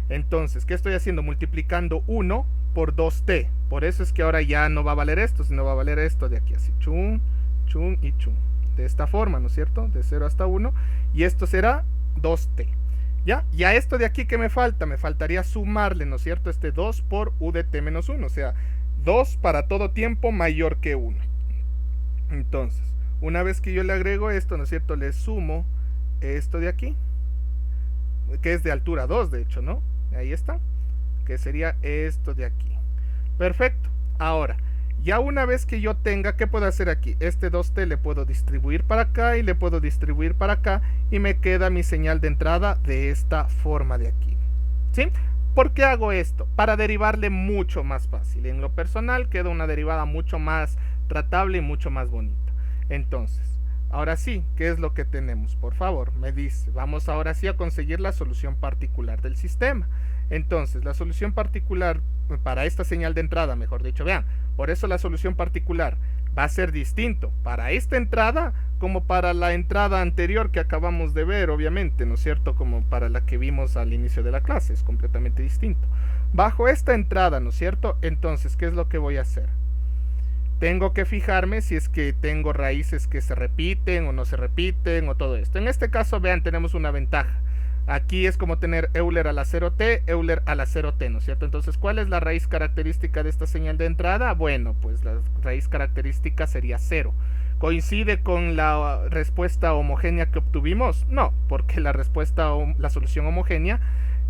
Entonces, ¿qué estoy haciendo? Multiplicando 1 por 2t. Por eso es que ahora ya no va a valer esto, sino va a valer esto de aquí, así, chun, chun y chun. De esta forma, ¿no es cierto? De 0 hasta 1. Y esto será 2t. ¿Ya? Y a esto de aquí, ¿qué me falta? Me faltaría sumarle, ¿no es cierto? Este 2 por u de t menos 1. O sea, 2 para todo tiempo mayor que 1. Entonces, una vez que yo le agrego esto, ¿no es cierto? Le sumo esto de aquí, que es de altura 2, de hecho, ¿no? Ahí está. Que sería esto de aquí. Perfecto. Ahora, ya una vez que yo tenga, ¿qué puedo hacer aquí? Este 2t le puedo distribuir para acá y le puedo distribuir para acá y me queda mi señal de entrada de esta forma de aquí. ¿Sí? ¿Por qué hago esto? Para derivarle mucho más fácil. En lo personal queda una derivada mucho más tratable y mucho más bonita. Entonces, ahora sí, ¿qué es lo que tenemos? Por favor, me dice, vamos ahora sí a conseguir la solución particular del sistema. Entonces, la solución particular para esta señal de entrada, mejor dicho, vean, por eso la solución particular va a ser distinto para esta entrada como para la entrada anterior que acabamos de ver, obviamente, ¿no es cierto? Como para la que vimos al inicio de la clase, es completamente distinto. Bajo esta entrada, ¿no es cierto? Entonces, ¿qué es lo que voy a hacer? Tengo que fijarme si es que tengo raíces que se repiten o no se repiten o todo esto. En este caso, vean, tenemos una ventaja. Aquí es como tener Euler a la 0t, Euler a la 0t, ¿no es cierto? Entonces, ¿cuál es la raíz característica de esta señal de entrada? Bueno, pues la raíz característica sería 0. ¿Coincide con la respuesta homogénea que obtuvimos? No, porque la solución homogénea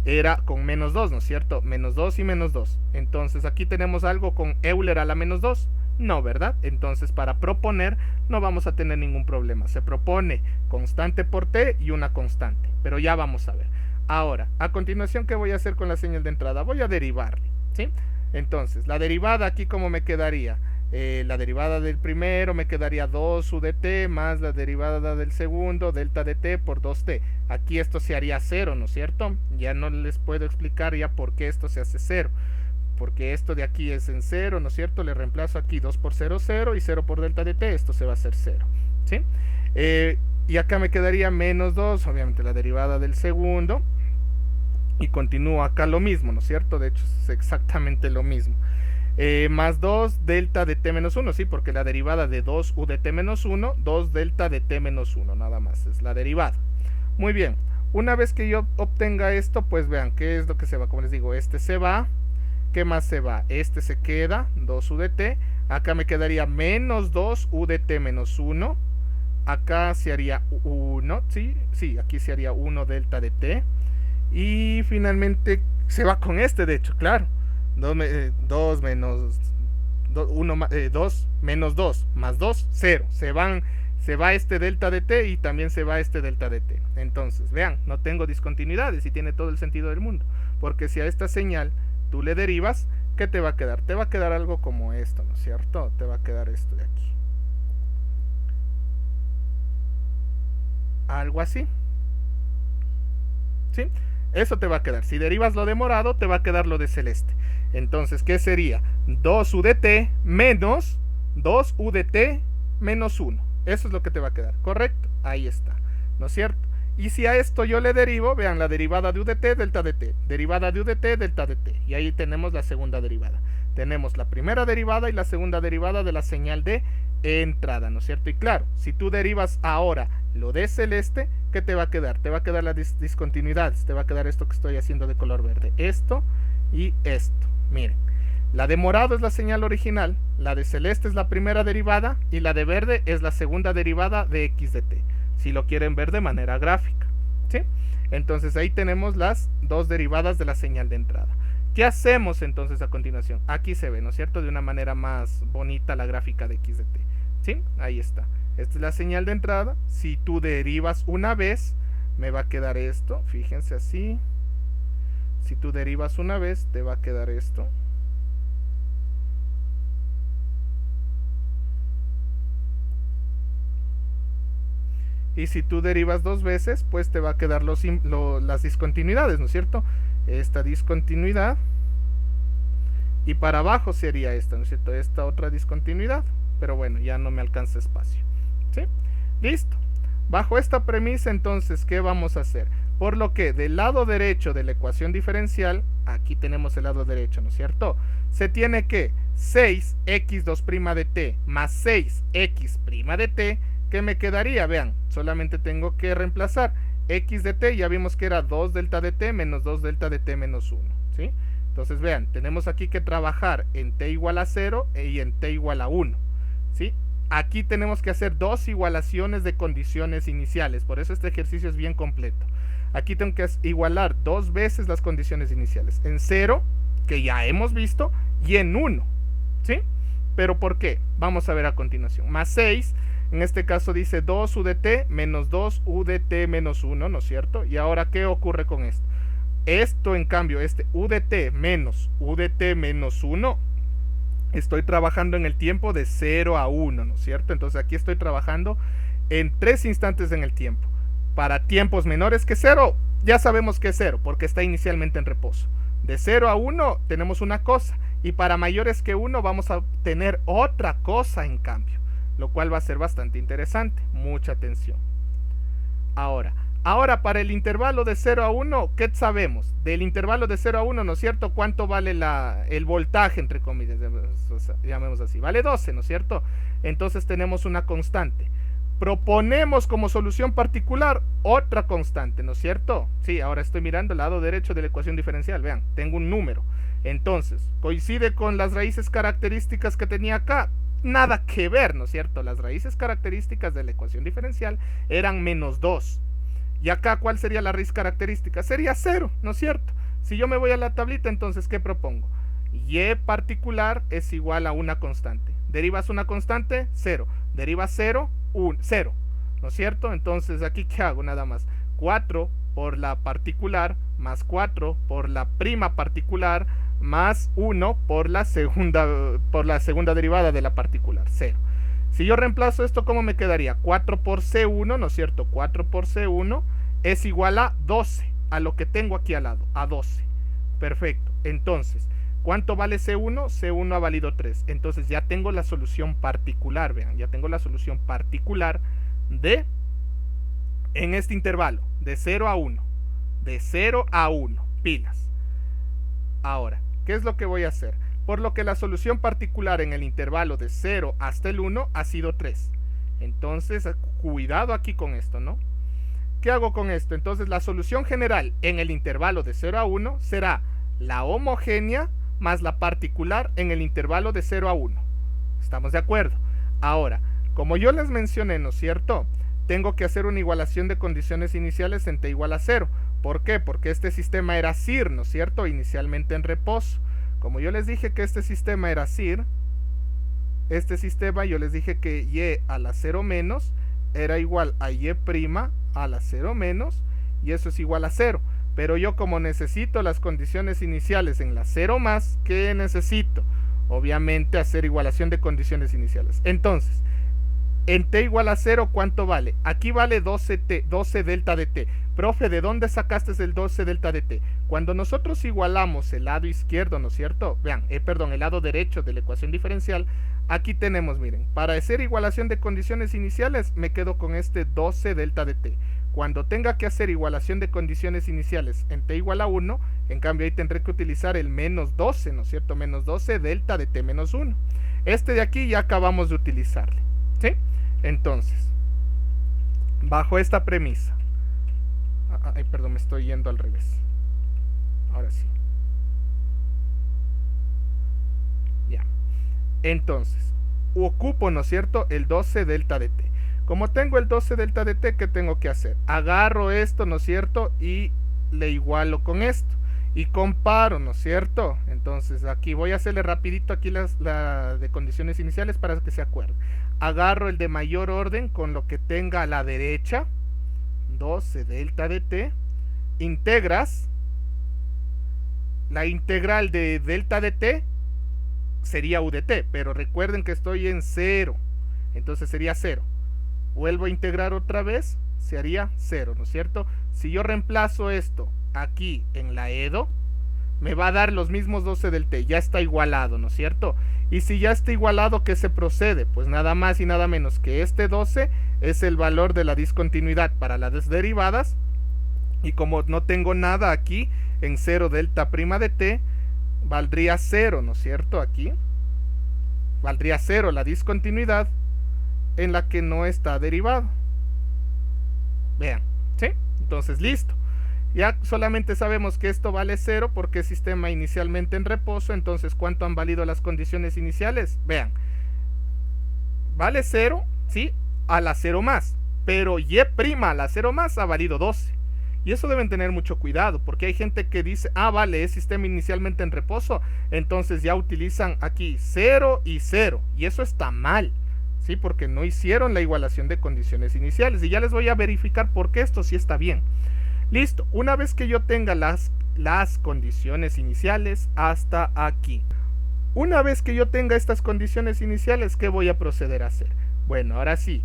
era con menos 2, ¿no es cierto? Menos 2 y menos 2. Entonces, aquí tenemos algo con Euler a la menos 2. No, ¿verdad? Entonces, para proponer no vamos a tener ningún problema. Se propone constante por t y una constante. Pero ya vamos a ver. Ahora, a continuación, ¿qué voy a hacer con la señal de entrada? Voy a derivarle, ¿sí? Entonces, la derivada aquí, ¿cómo me quedaría? La derivada del primero me quedaría 2 u de t más la derivada del segundo, delta de t por 2t. Aquí esto se haría 0, ¿no es cierto? Ya no les puedo explicar ya por qué esto se hace 0. Porque esto de aquí es en 0, ¿no es cierto? Le reemplazo aquí 2 por 0, 0 y 0 por delta de t, esto se va a hacer 0, ¿sí? Y acá me quedaría menos 2, obviamente la derivada del segundo. Y continúo acá lo mismo, ¿no es cierto? De hecho es exactamente lo mismo. Más 2 delta de t menos 1, sí, porque la derivada de 2 u de t menos 1, 2 delta de t menos 1, nada más, es la derivada. Muy bien, una vez que yo obtenga esto, pues vean, ¿qué es lo que se va? Como les digo, este se va. ¿Qué más se va? Este se queda, 2 u de t. Acá me quedaría menos 2 u de t menos 1. acá se haría 1, sí, aquí se haría 1 delta de t. Y finalmente se va con este, de hecho, claro. 2 menos 2 menos 2 más 2, 0. Se va este delta de t y también se va este delta de t. Entonces, vean, no tengo discontinuidades y tiene todo el sentido del mundo. Porque si a esta señal tú le derivas, ¿qué te va a quedar? Te va a quedar algo como esto, ¿no es cierto? Te va a quedar esto de aquí. Algo así. ¿Sí? Eso te va a quedar. Si derivas lo de morado, te va a quedar lo de celeste. Entonces, ¿qué sería? 2u de t menos 2u de t menos 1. Eso es lo que te va a quedar, ¿correcto? Ahí está, ¿no es cierto? Y si a esto yo le derivo, vean, la derivada de u de t, delta de t. Derivada de u de t, delta de t. Y ahí tenemos la segunda derivada. Tenemos la primera derivada y la segunda derivada de la señal de entrada, ¿no es cierto? Y claro, si tú derivas ahora lo de celeste, ¿qué te va a quedar? Te va a quedar las discontinuidades. Te va a quedar esto que estoy haciendo de color verde. Esto y esto. Miren. La de morado es la señal original, la de celeste es la primera derivada y la de verde es la segunda derivada de x de t, si lo quieren ver de manera gráfica, ¿sí? Entonces ahí tenemos las dos derivadas de la señal de entrada. ¿Qué hacemos entonces a continuación? Aquí se ve, ¿no es cierto?, de una manera más bonita la gráfica de x de t, ¿sí? Ahí está. Esta es la señal de entrada. Si tú derivas una vez, me va a quedar esto, fíjense así. Si tú derivas una vez, te va a quedar esto. Y si tú derivas dos veces, pues te va a quedar las discontinuidades, ¿no es cierto? Esta discontinuidad. Y para abajo sería esta, ¿no es cierto? Esta otra discontinuidad. Pero bueno, ya no me alcanza espacio. ¿Sí? Listo. Bajo esta premisa, entonces, ¿qué vamos a hacer? Por lo que del lado derecho de la ecuación diferencial, aquí tenemos el lado derecho, ¿no es cierto? Se tiene que 6x2' de t más 6x' de t, ¿qué me quedaría? Vean, solamente tengo que reemplazar x de t, ya vimos que era 2 delta de t menos 2 delta de t menos 1, ¿sí? Entonces vean, tenemos aquí que trabajar en t igual a 0 y en t igual a 1, ¿sí? Aquí tenemos que hacer dos igualaciones de condiciones iniciales, por eso este ejercicio es bien completo. Aquí tengo que igualar dos veces las condiciones iniciales, en 0, que ya hemos visto, y en 1, ¿sí? ¿Pero por qué? Vamos a ver a continuación. Más 6, en este caso dice 2u de t menos 2u de t menos 1, ¿no es cierto? Y ahora, ¿qué ocurre con esto? Esto, en cambio, este u de t menos 1, estoy trabajando en el tiempo de 0 a 1, ¿no es cierto? Entonces aquí estoy trabajando en 3 instantes en el tiempo. Para tiempos menores que 0, ya sabemos que es 0, porque está inicialmente en reposo. De 0 a 1 tenemos una cosa, y para mayores que 1 vamos a tener otra cosa en cambio, lo cual va a ser bastante interesante. Mucha atención. Ahora para el intervalo de 0 a 1, ¿qué sabemos? Del intervalo de 0 a 1, ¿no es cierto? ¿Cuánto vale el voltaje, entre comillas? Llamemos así. Vale 12, ¿no es cierto? Entonces tenemos una constante. Proponemos como solución particular otra constante, ¿no es cierto? Sí, ahora estoy mirando el lado derecho de la ecuación diferencial. Vean, tengo un número. Entonces, ¿coincide con las raíces características que tenía acá? Nada que ver, ¿no es cierto? Las raíces características de la ecuación diferencial eran menos 2. Y acá, ¿cuál sería la raíz característica? Sería 0, ¿no es cierto? Si yo me voy a la tablita, entonces, ¿qué propongo? Y particular es igual a una constante. ¿Derivas una constante? 0. ¿Derivas 0? 0, ¿no es cierto? Entonces, ¿aquí qué hago? Nada más. 4 por la particular, más 4 por la prima particular, más 1 por la segunda derivada de la particular, 0. Si yo reemplazo esto, ¿cómo me quedaría? 4 por C1, ¿no es cierto? 4 por C1 es igual a 12, a lo que tengo aquí al lado, a 12. Perfecto. Entonces, ¿cuánto vale C1? C1 ha valido 3. Entonces ya tengo la solución particular, vean, ya tengo la solución particular en este intervalo, de 0 a 1. De 0 a 1, pilas. Ahora, ¿qué es lo que voy a hacer? Por lo que la solución particular en el intervalo de 0 hasta el 1 ha sido 3. Entonces, cuidado aquí con esto, ¿no? ¿Qué hago con esto? Entonces, la solución general en el intervalo de 0 a 1 será la homogénea más la particular en el intervalo de 0 a 1. ¿Estamos de acuerdo? Ahora, Como yo les mencioné, ¿no es cierto? Tengo que hacer una igualación de condiciones iniciales en t igual a 0. ¿Por qué? Porque este sistema era CIR, ¿no es cierto? Inicialmente en reposo. Como yo les dije que este sistema era CIR, este sistema yo les dije que y a la 0 menos era igual a y' a la 0 menos, y eso es igual a 0. Pero yo, como necesito las condiciones iniciales en la 0 más, ¿qué necesito? Obviamente hacer igualación de condiciones iniciales. Entonces, en t igual a 0, ¿cuánto vale? Aquí vale 12 delta de t. Profe, ¿de dónde sacaste el 12 delta de t? Cuando nosotros igualamos el lado izquierdo, ¿no es cierto? Vean, el lado derecho de la ecuación diferencial, aquí tenemos, miren, para hacer igualación de condiciones iniciales, me quedo con este 12 delta de t. Cuando tenga que hacer igualación de condiciones iniciales en t igual a 1, en cambio ahí tendré que utilizar el menos 12, ¿no es cierto? Menos 12 delta de t menos 1. Este de aquí ya acabamos de utilizarle, ¿sí? Entonces, bajo esta premisa, perdón, me estoy yendo al revés. Ahora sí. Ya. Entonces, ocupo, ¿no es cierto?, el 12 delta de t. Como tengo el 12 delta de t, ¿qué tengo que hacer? Agarro esto, ¿no es cierto?, y le igualo con esto. Y comparo, ¿no es cierto? Entonces aquí voy a hacerle rapidito aquí la de condiciones iniciales para que se acuerden. Agarro el de mayor orden con lo que tenga a la derecha, 12 delta de t, integras, la integral de delta de t sería u de t, pero recuerden que estoy en 0, entonces sería 0. Vuelvo a integrar otra vez, se haría 0, ¿no es cierto? Si yo reemplazo esto aquí en la EDO, me va a dar los mismos 12 del t, ya está igualado, ¿no es cierto? Y si ya está igualado, ¿qué se procede? Pues nada más y nada menos que este 12 es el valor de la discontinuidad para las derivadas, y como no tengo nada aquí en 0 delta prima de t, valdría 0, ¿no es cierto? Aquí valdría 0 la discontinuidad en la que no está derivado. Vean, ¿sí? Entonces listo. Ya solamente sabemos que esto vale 0 porque es sistema inicialmente en reposo. Entonces, ¿cuánto han valido las condiciones iniciales? Vean, vale 0, ¿sí? A la 0 más, pero y' a la 0 más ha valido 12. Y eso deben tener mucho cuidado, porque hay gente que dice, vale, es sistema inicialmente en reposo, entonces ya utilizan aquí 0 y 0, y eso está mal, ¿sí? Porque no hicieron la igualación de condiciones iniciales, y ya les voy a verificar por qué esto sí está bien. Listo, una vez que yo tenga las condiciones iniciales hasta aquí. Una vez que yo tenga estas condiciones iniciales, ¿qué voy a proceder a hacer? Bueno, ahora sí,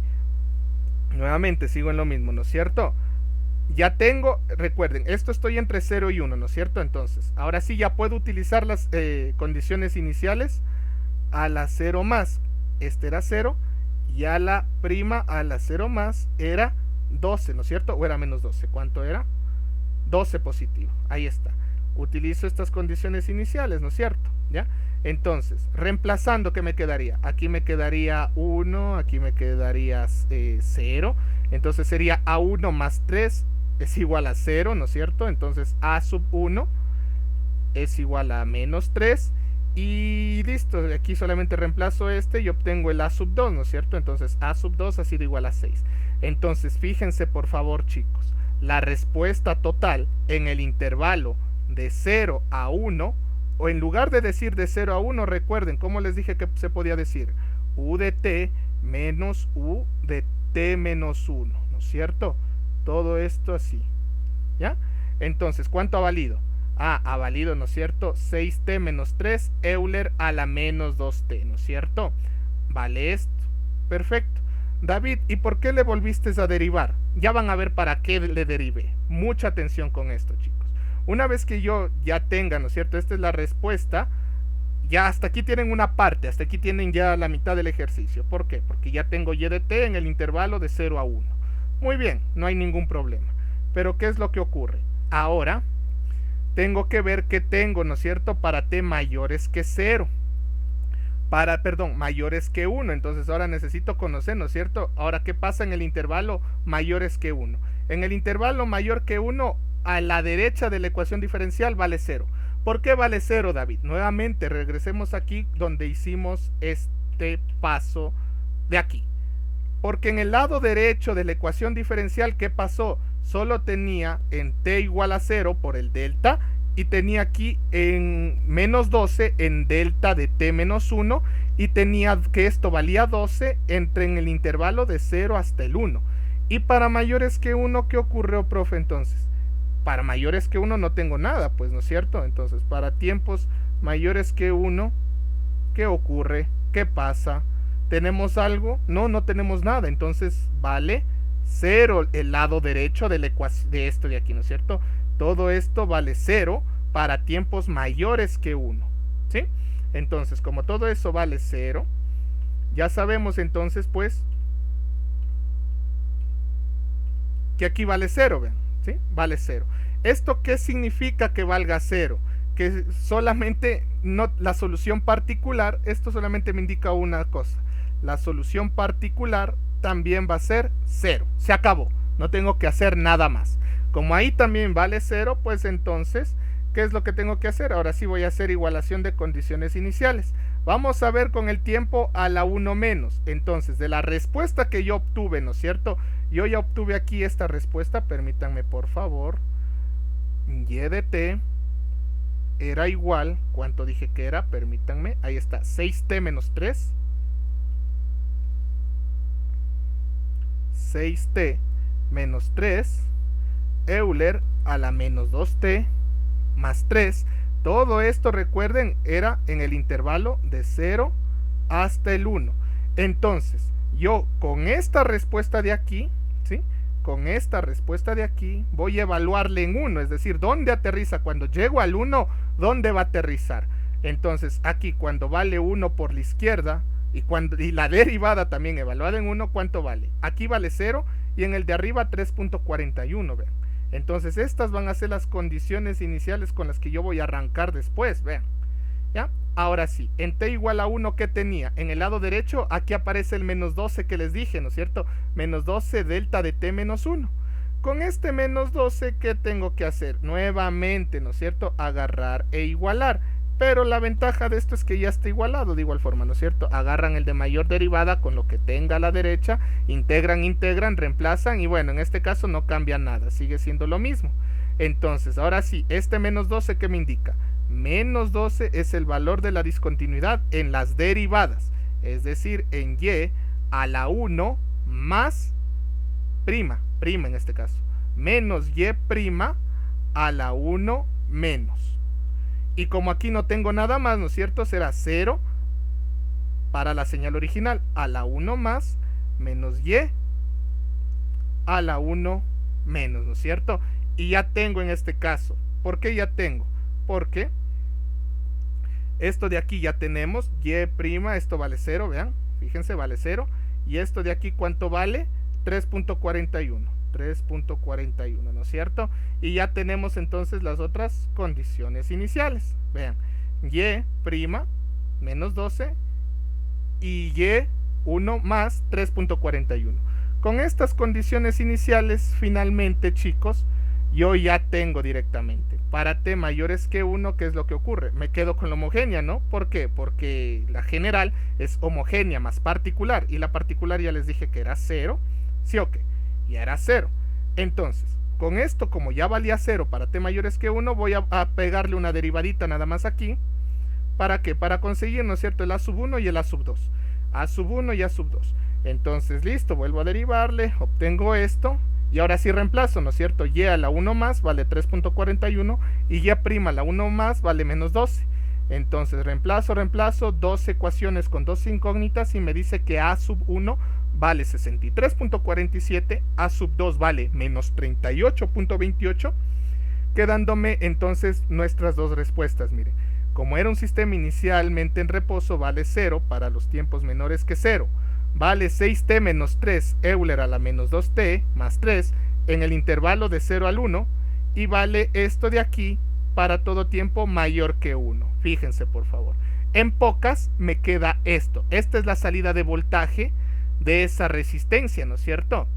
nuevamente sigo en lo mismo, ¿no es cierto? Ya tengo, recuerden, esto estoy entre 0 y 1, ¿no es cierto? Entonces, ahora sí ya puedo utilizar las condiciones iniciales a la 0 más. Este era 0 y a la prima a la 0 más era 12, ¿no es cierto? O era menos 12, ¿cuánto era? 12 positivo, ahí está. Utilizo estas condiciones iniciales, ¿no es cierto? ¿Ya? Entonces, reemplazando, ¿qué me quedaría? Aquí me quedaría 1, aquí me quedaría 0. Entonces sería A1 más 3 es igual a 0, ¿no es cierto? Entonces A sub 1 es igual a menos 3. Y listo, aquí solamente reemplazo este y obtengo el A sub 2, ¿no es cierto? Entonces A sub 2 ha sido igual a 6. Entonces, fíjense por favor, chicos, la respuesta total en el intervalo de 0 a 1, o en lugar de decir de 0 a 1, recuerden, como les dije que se podía decir U de t menos U de t menos 1, ¿no es cierto? Todo esto así, ¿ya? Entonces, ¿cuánto ha valido? Ha valido, ¿no es cierto? 6t menos 3 Euler a la menos 2t, ¿no es cierto? Vale esto. Perfecto. David, ¿y por qué le volviste a derivar? Ya van a ver para qué le derivé. Mucha atención con esto, chicos. Una vez que yo ya tenga, ¿no es cierto? Esta es la respuesta. Ya hasta aquí tienen una parte, hasta aquí tienen ya la mitad del ejercicio. ¿Por qué? Porque ya tengo y de t en el intervalo de 0 a 1. Muy bien, no hay ningún problema. Pero ¿qué es lo que ocurre? Ahora tengo que ver qué tengo, ¿no es cierto? Para t mayores que 0. Mayores que 1. Entonces ahora necesito conocer, ¿no es cierto? Ahora, ¿qué pasa en el intervalo mayores que 1? En el intervalo mayor que 1, a la derecha de la ecuación diferencial vale 0. ¿Por qué vale 0, David? Nuevamente, regresemos aquí donde hicimos este paso de aquí. Porque en el lado derecho de la ecuación diferencial, ¿qué pasó? Solo tenía en t igual a 0 por el delta, y tenía aquí en menos 12 en delta de t menos 1, y tenía que esto valía 12 entre en el intervalo de 0 hasta el 1. Y para mayores que 1, ¿qué ocurrió, profe, entonces? Para mayores que 1 no tengo nada, pues, ¿no es cierto? Entonces, para tiempos mayores que 1, ¿qué ocurre? ¿Qué pasa? ¿Tenemos algo? No, no tenemos nada. Entonces vale 0 el lado derecho de la ecuación de esto de aquí, ¿no es cierto? Todo esto vale 0 para tiempos mayores que 1, ¿sí? Entonces, como todo eso vale 0, ya sabemos entonces, pues, que aquí vale 0, ¿ven? ¿Sí? Vale 0. ¿Esto qué significa que valga 0? Que solamente no, la solución particular, esto solamente me indica una cosa. La solución particular también va a ser 0. Se acabó. No tengo que hacer nada más. Como ahí también vale 0, pues entonces, ¿qué es lo que tengo que hacer? Ahora sí voy a hacer igualación de condiciones iniciales. Vamos a ver con el tiempo a la 1 menos. Entonces, de la respuesta que yo obtuve, ¿no es cierto? Yo ya obtuve aquí esta respuesta. Permítanme, por favor. Y de t era igual, ¿cuánto dije que era? Permítanme, ahí está, 6t menos 3. 6t menos 3, Euler a la menos 2t más 3. Todo esto, recuerden, era en el intervalo de 0 hasta el 1. Entonces, yo con esta respuesta de aquí, ¿sí? Con esta respuesta de aquí, voy a evaluarle en 1, es decir, ¿dónde aterriza? Cuando llego al 1, ¿dónde va a aterrizar? Entonces, aquí cuando vale 1 por la izquierda, y la derivada también evaluada en 1, ¿cuánto vale? Aquí vale 0, y en el de arriba 3.41, vean. Entonces, estas van a ser las condiciones iniciales con las que yo voy a arrancar después, vean. ¿Ya? Ahora sí, en t igual a 1, ¿qué tenía? En el lado derecho, aquí aparece el menos 12 que les dije, ¿no es cierto? Menos 12 delta de t menos 1. Con este menos 12, ¿qué tengo que hacer? Nuevamente, ¿no es cierto? Agarrar e igualar. Pero la ventaja de esto es que ya está igualado de igual forma, ¿no es cierto? Agarran el de mayor derivada con lo que tenga a la derecha, integran, reemplazan, y bueno, en este caso no cambia nada, sigue siendo lo mismo. Entonces, ahora sí, este menos 12, ¿qué me indica? Menos 12 es el valor de la discontinuidad en las derivadas, es decir, en y a la 1 más prima en este caso, menos y prima a la 1 menos. Y como aquí no tengo nada más, ¿no es cierto? Será 0 para la señal original a la 1 más menos y a la 1 menos, ¿no es cierto? Y ya tengo en este caso. ¿Por qué ya tengo? Porque esto de aquí ya tenemos y', esto vale 0, vean, fíjense, vale 0. Y esto de aquí, ¿cuánto vale? 3.41. 3.41, ¿no es cierto? Y ya tenemos entonces las otras condiciones iniciales. Vean, y' menos 12 y y1 más 3.41. Con estas condiciones iniciales, finalmente, chicos, yo ya tengo directamente para t mayores que 1, ¿qué es lo que ocurre? Me quedo con la homogénea, ¿no? ¿Por qué? Porque la general es homogénea más particular, y la particular ya les dije que era 0, ¿sí o qué? Ya era 0. Entonces, con esto, como ya valía 0 para t mayores que 1, voy a pegarle una derivadita nada más aquí. ¿Para qué? Para conseguir, ¿no es cierto?, el a sub 1 y el a sub 2. A sub 1 y a sub 2. Entonces, listo, vuelvo a derivarle, obtengo esto, y ahora sí reemplazo, ¿no es cierto? Y a la 1 más vale 3.41, y y' a la 1 más vale menos 12. Entonces, reemplazo, 2 ecuaciones con 2 incógnitas, y me dice que a sub 1 vale 63.47, a sub 2 vale menos 38.28, quedándome entonces nuestras dos respuestas. Miren, como era un sistema inicialmente en reposo, vale 0 para los tiempos menores que 0, vale 6t menos 3 Euler a la menos 2t más 3 en el intervalo de 0 al 1, y vale esto de aquí para todo tiempo mayor que 1. Fíjense, por favor. En pocas me queda esto. Esta es la salida de voltaje de esa resistencia, ¿no es cierto?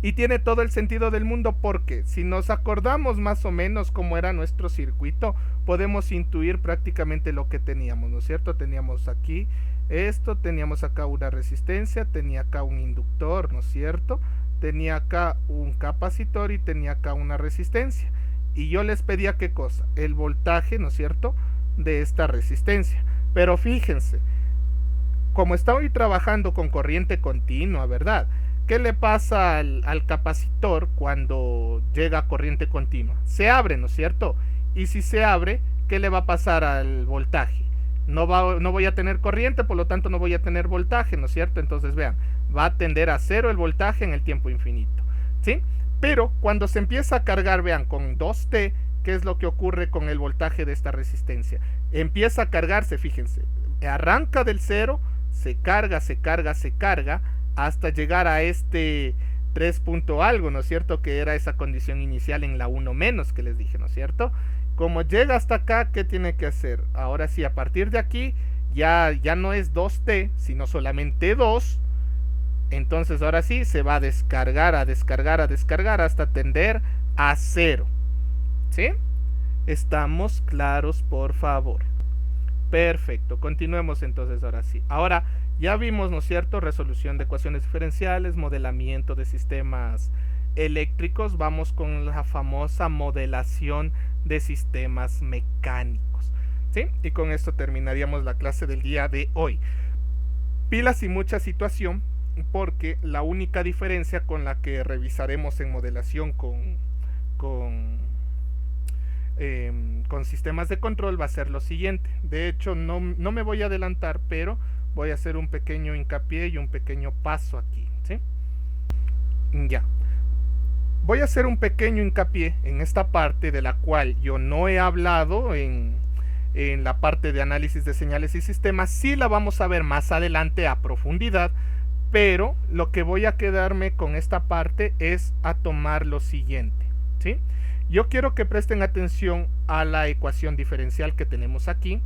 Y tiene todo el sentido del mundo porque si nos acordamos más o menos cómo era nuestro circuito, podemos intuir prácticamente lo que teníamos, ¿no es cierto? Teníamos aquí esto, teníamos acá una resistencia, tenía acá un inductor, ¿no es cierto? Tenía acá un capacitor y tenía acá una resistencia. Y yo les pedía qué cosa, el voltaje, ¿no es cierto?, de esta resistencia. Pero fíjense, como estoy trabajando con corriente continua, ¿verdad? ¿Qué le pasa al capacitor cuando llega a corriente continua? Se abre, ¿no es cierto? Y si se abre, ¿qué le va a pasar al voltaje? No voy a tener corriente, por lo tanto no voy a tener voltaje, ¿no es cierto? Entonces vean, va a tender a cero el voltaje en el tiempo infinito, ¿sí? Pero cuando se empieza a cargar, vean, con 2T, ¿qué es lo que ocurre con el voltaje de esta resistencia? Empieza a cargarse, fíjense, arranca del cero, se carga, hasta llegar a este 3 punto algo, ¿no es cierto? Que era esa condición inicial en la 1 menos que les dije, ¿no es cierto? Como llega hasta acá, ¿qué tiene que hacer? Ahora sí, a partir de aquí, ya no es 2T, sino solamente 2. Entonces ahora sí, se va a descargar hasta tender a 0. ¿Sí? ¿Estamos claros, por favor? Perfecto, continuemos entonces ahora sí. Ahora ya vimos, ¿no es cierto?, resolución de ecuaciones diferenciales, modelamiento de sistemas eléctricos. Vamos con la famosa modelación de sistemas mecánicos, ¿sí? Y con esto terminaríamos la clase del día de hoy. Pilas y mucha situación, porque la única diferencia con la que revisaremos en modelación con sistemas de control va a ser lo siguiente. De hecho, no me voy a adelantar, pero voy a hacer un pequeño hincapié y un pequeño paso aquí, ¿sí? Ya. Voy a hacer un pequeño hincapié en esta parte de la cual yo no he hablado en la parte de análisis de señales y sistemas. Sí la vamos a ver más adelante a profundidad, pero lo que voy a quedarme con esta parte es a tomar lo siguiente, ¿sí? Yo quiero que presten atención a la ecuación diferencial que tenemos aquí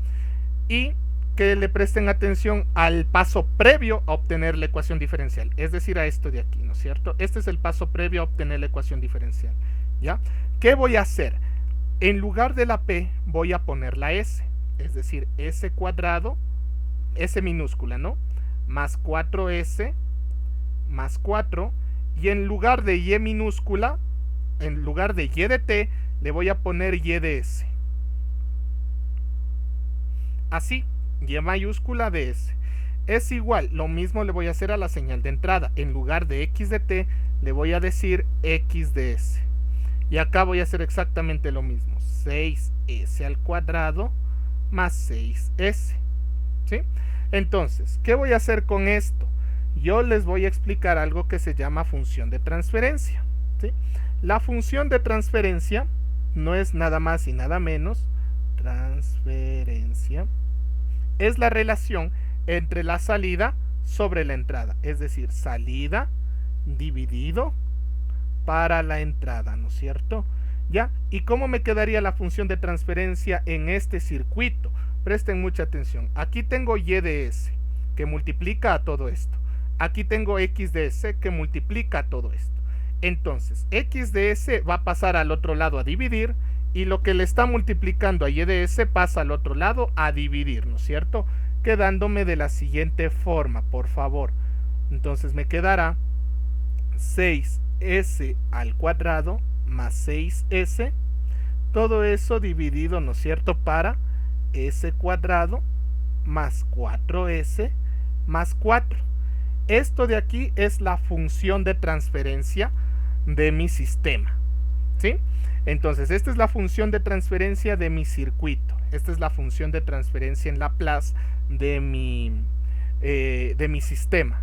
y que le presten atención al paso previo a obtener la ecuación diferencial, es decir, a esto de aquí, ¿no es cierto? Este es el paso previo a obtener la ecuación diferencial, ¿ya? ¿Qué voy a hacer? En lugar de la P voy a poner la S, es decir, S cuadrado, S minúscula, ¿no? Más 4S más 4, y en lugar de Y minúscula, en lugar de Y de T, le voy a poner Y de S. Así, Y mayúscula de S. Es igual, lo mismo le voy a hacer a la señal de entrada. En lugar de X de T, le voy a decir X de S. Y acá voy a hacer exactamente lo mismo. 6S al cuadrado más 6S. ¿Sí? Entonces, ¿qué voy a hacer con esto? Yo les voy a explicar algo que se llama función de transferencia, ¿sí? La función de transferencia no es nada más y nada menos, transferencia, es la relación entre la salida sobre la entrada, es decir, salida dividido para la entrada, ¿no es cierto? ¿Ya? ¿Y cómo me quedaría la función de transferencia en este circuito? Presten mucha atención. Aquí tengo Y de S, que multiplica a todo esto. Aquí tengo X de S, que multiplica a todo esto. Entonces, X de S va a pasar al otro lado a dividir, y lo que le está multiplicando a Y de S pasa al otro lado a dividir, ¿no es cierto? Quedándome de la siguiente forma, por favor. Entonces me quedará 6S al cuadrado más 6S, todo eso dividido, ¿no es cierto?, para S cuadrado más 4S más 4. Esto de aquí es la función de transferencia de mi sistema, ¿sí? Entonces, esta es la función de transferencia de mi circuito. Esta es la función de transferencia en Laplace de mi sistema,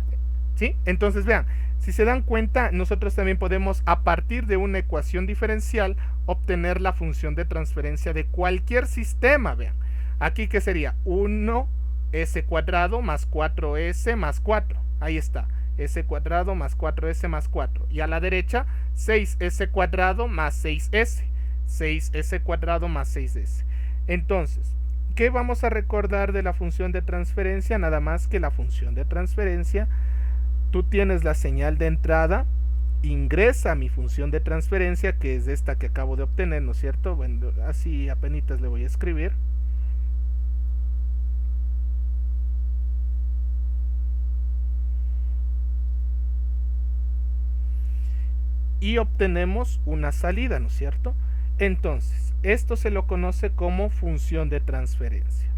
¿sí? Entonces, vean, si se dan cuenta, nosotros también podemos, a partir de una ecuación diferencial, obtener la función de transferencia de cualquier sistema. Vean, aquí que sería 1S cuadrado más 4S más 4. Ahí está, S cuadrado más 4S más 4. Y a la derecha, 6S cuadrado más 6S. 6S cuadrado más 6S. Entonces, ¿qué vamos a recordar de la función de transferencia? Nada más que la función de transferencia, tú tienes la señal de entrada ingresa a mi función de transferencia, que es esta que acabo de obtener, ¿no es cierto? Bueno, así apenitas le voy a escribir. Y obtenemos una salida, ¿no es cierto? Entonces, esto se lo conoce como función de transferencia.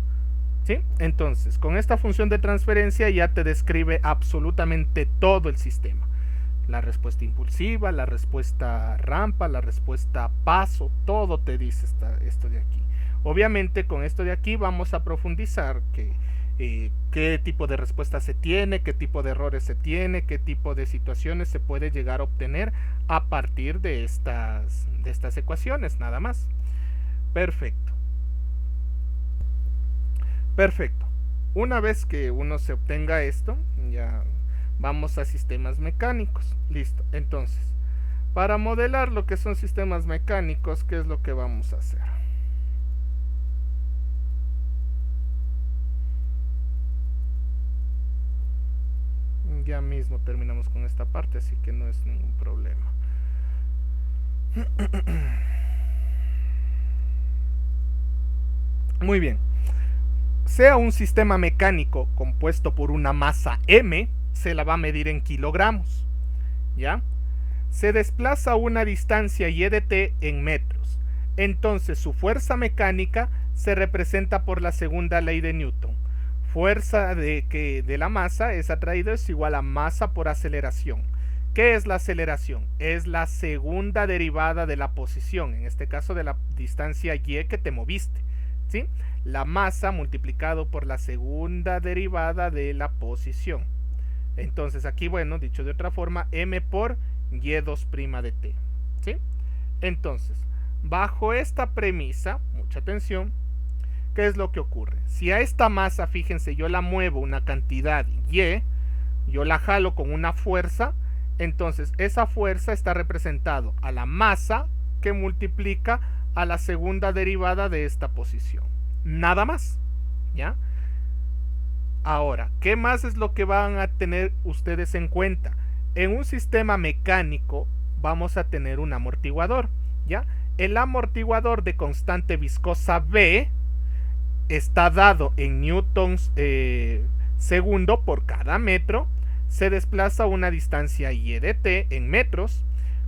¿Sí? Entonces, con esta función de transferencia ya te describe absolutamente todo el sistema. La respuesta impulsiva, la respuesta rampa, la respuesta paso, todo te dice esto de aquí. Obviamente con esto de aquí vamos a profundizar qué tipo de respuesta se tiene, qué tipo de errores se tiene, qué tipo de situaciones se puede llegar a obtener a partir de estas ecuaciones, nada más. Perfecto. Perfecto. Una vez que uno se obtenga esto, ya vamos a sistemas mecánicos. Listo. Entonces, para modelar lo que son sistemas mecánicos, ¿qué es lo que vamos a hacer? Ya mismo terminamos con esta parte, así que no es ningún problema. Muy bien. Sea un sistema mecánico compuesto por una masa m, se la va a medir en kilogramos, ¿ya? Se desplaza a una distancia y de t en metros. Entonces su fuerza mecánica se representa por la segunda ley de Newton. Fuerza de la masa es atraído es igual a masa por aceleración. ¿Qué es la aceleración? Es la segunda derivada de la posición, en este caso de la distancia y que te moviste, ¿sí? La masa multiplicado por la segunda derivada de la posición. Entonces aquí, bueno, dicho de otra forma, m por y2' de t, ¿sí? Entonces, bajo esta premisa, mucha atención, ¿qué es lo que ocurre? Si a esta masa, fíjense, yo la muevo una cantidad y, yo la jalo con una fuerza, entonces esa fuerza está representado a la masa que multiplica a la segunda derivada de esta posición. Nada más, ¿ya? Ahora, ¿qué más es lo que van a tener ustedes en cuenta? En un sistema mecánico vamos a tener un amortiguador, ¿ya? El amortiguador de constante viscosa V está dado en newtons segundo por cada metro, se desplaza una distancia y de t en metros.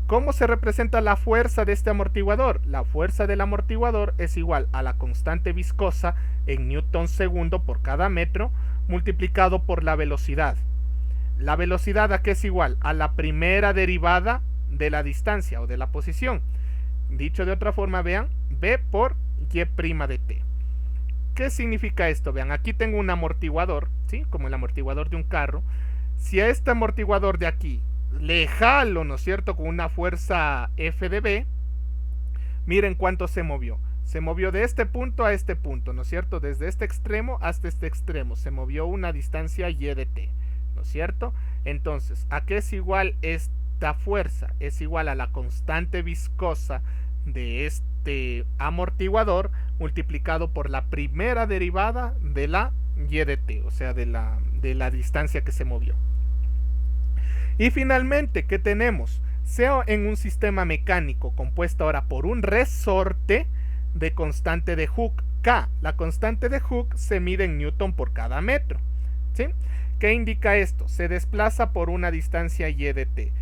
¿Cómo se representa la fuerza de este amortiguador? La fuerza del amortiguador es igual a la constante viscosa en newton segundo por cada metro multiplicado por la velocidad. ¿La velocidad a qué es igual? A la primera derivada de la distancia o de la posición. Dicho de otra forma, vean, v por y' de t. ¿Qué significa esto? Vean, aquí tengo un amortiguador, ¿sí? Como el amortiguador de un carro. Si a este amortiguador de aquí le jalo, ¿no es cierto?, con una fuerza F de B, miren cuánto se movió. Se movió de este punto a este punto, ¿no es cierto? Desde este extremo hasta este extremo. Se movió una distancia y de t, ¿no es cierto? Entonces, ¿a qué es igual esta fuerza? Es igual a la constante viscosa de este amortiguador multiplicado por la primera derivada de la y de t, o sea, de la distancia que se movió. Y finalmente, ¿qué tenemos? Sea en un sistema mecánico compuesto ahora por un resorte de constante de Hooke K. La constante de Hooke se mide en newton por cada metro, ¿sí? ¿Qué indica esto? Se desplaza por una distancia y de t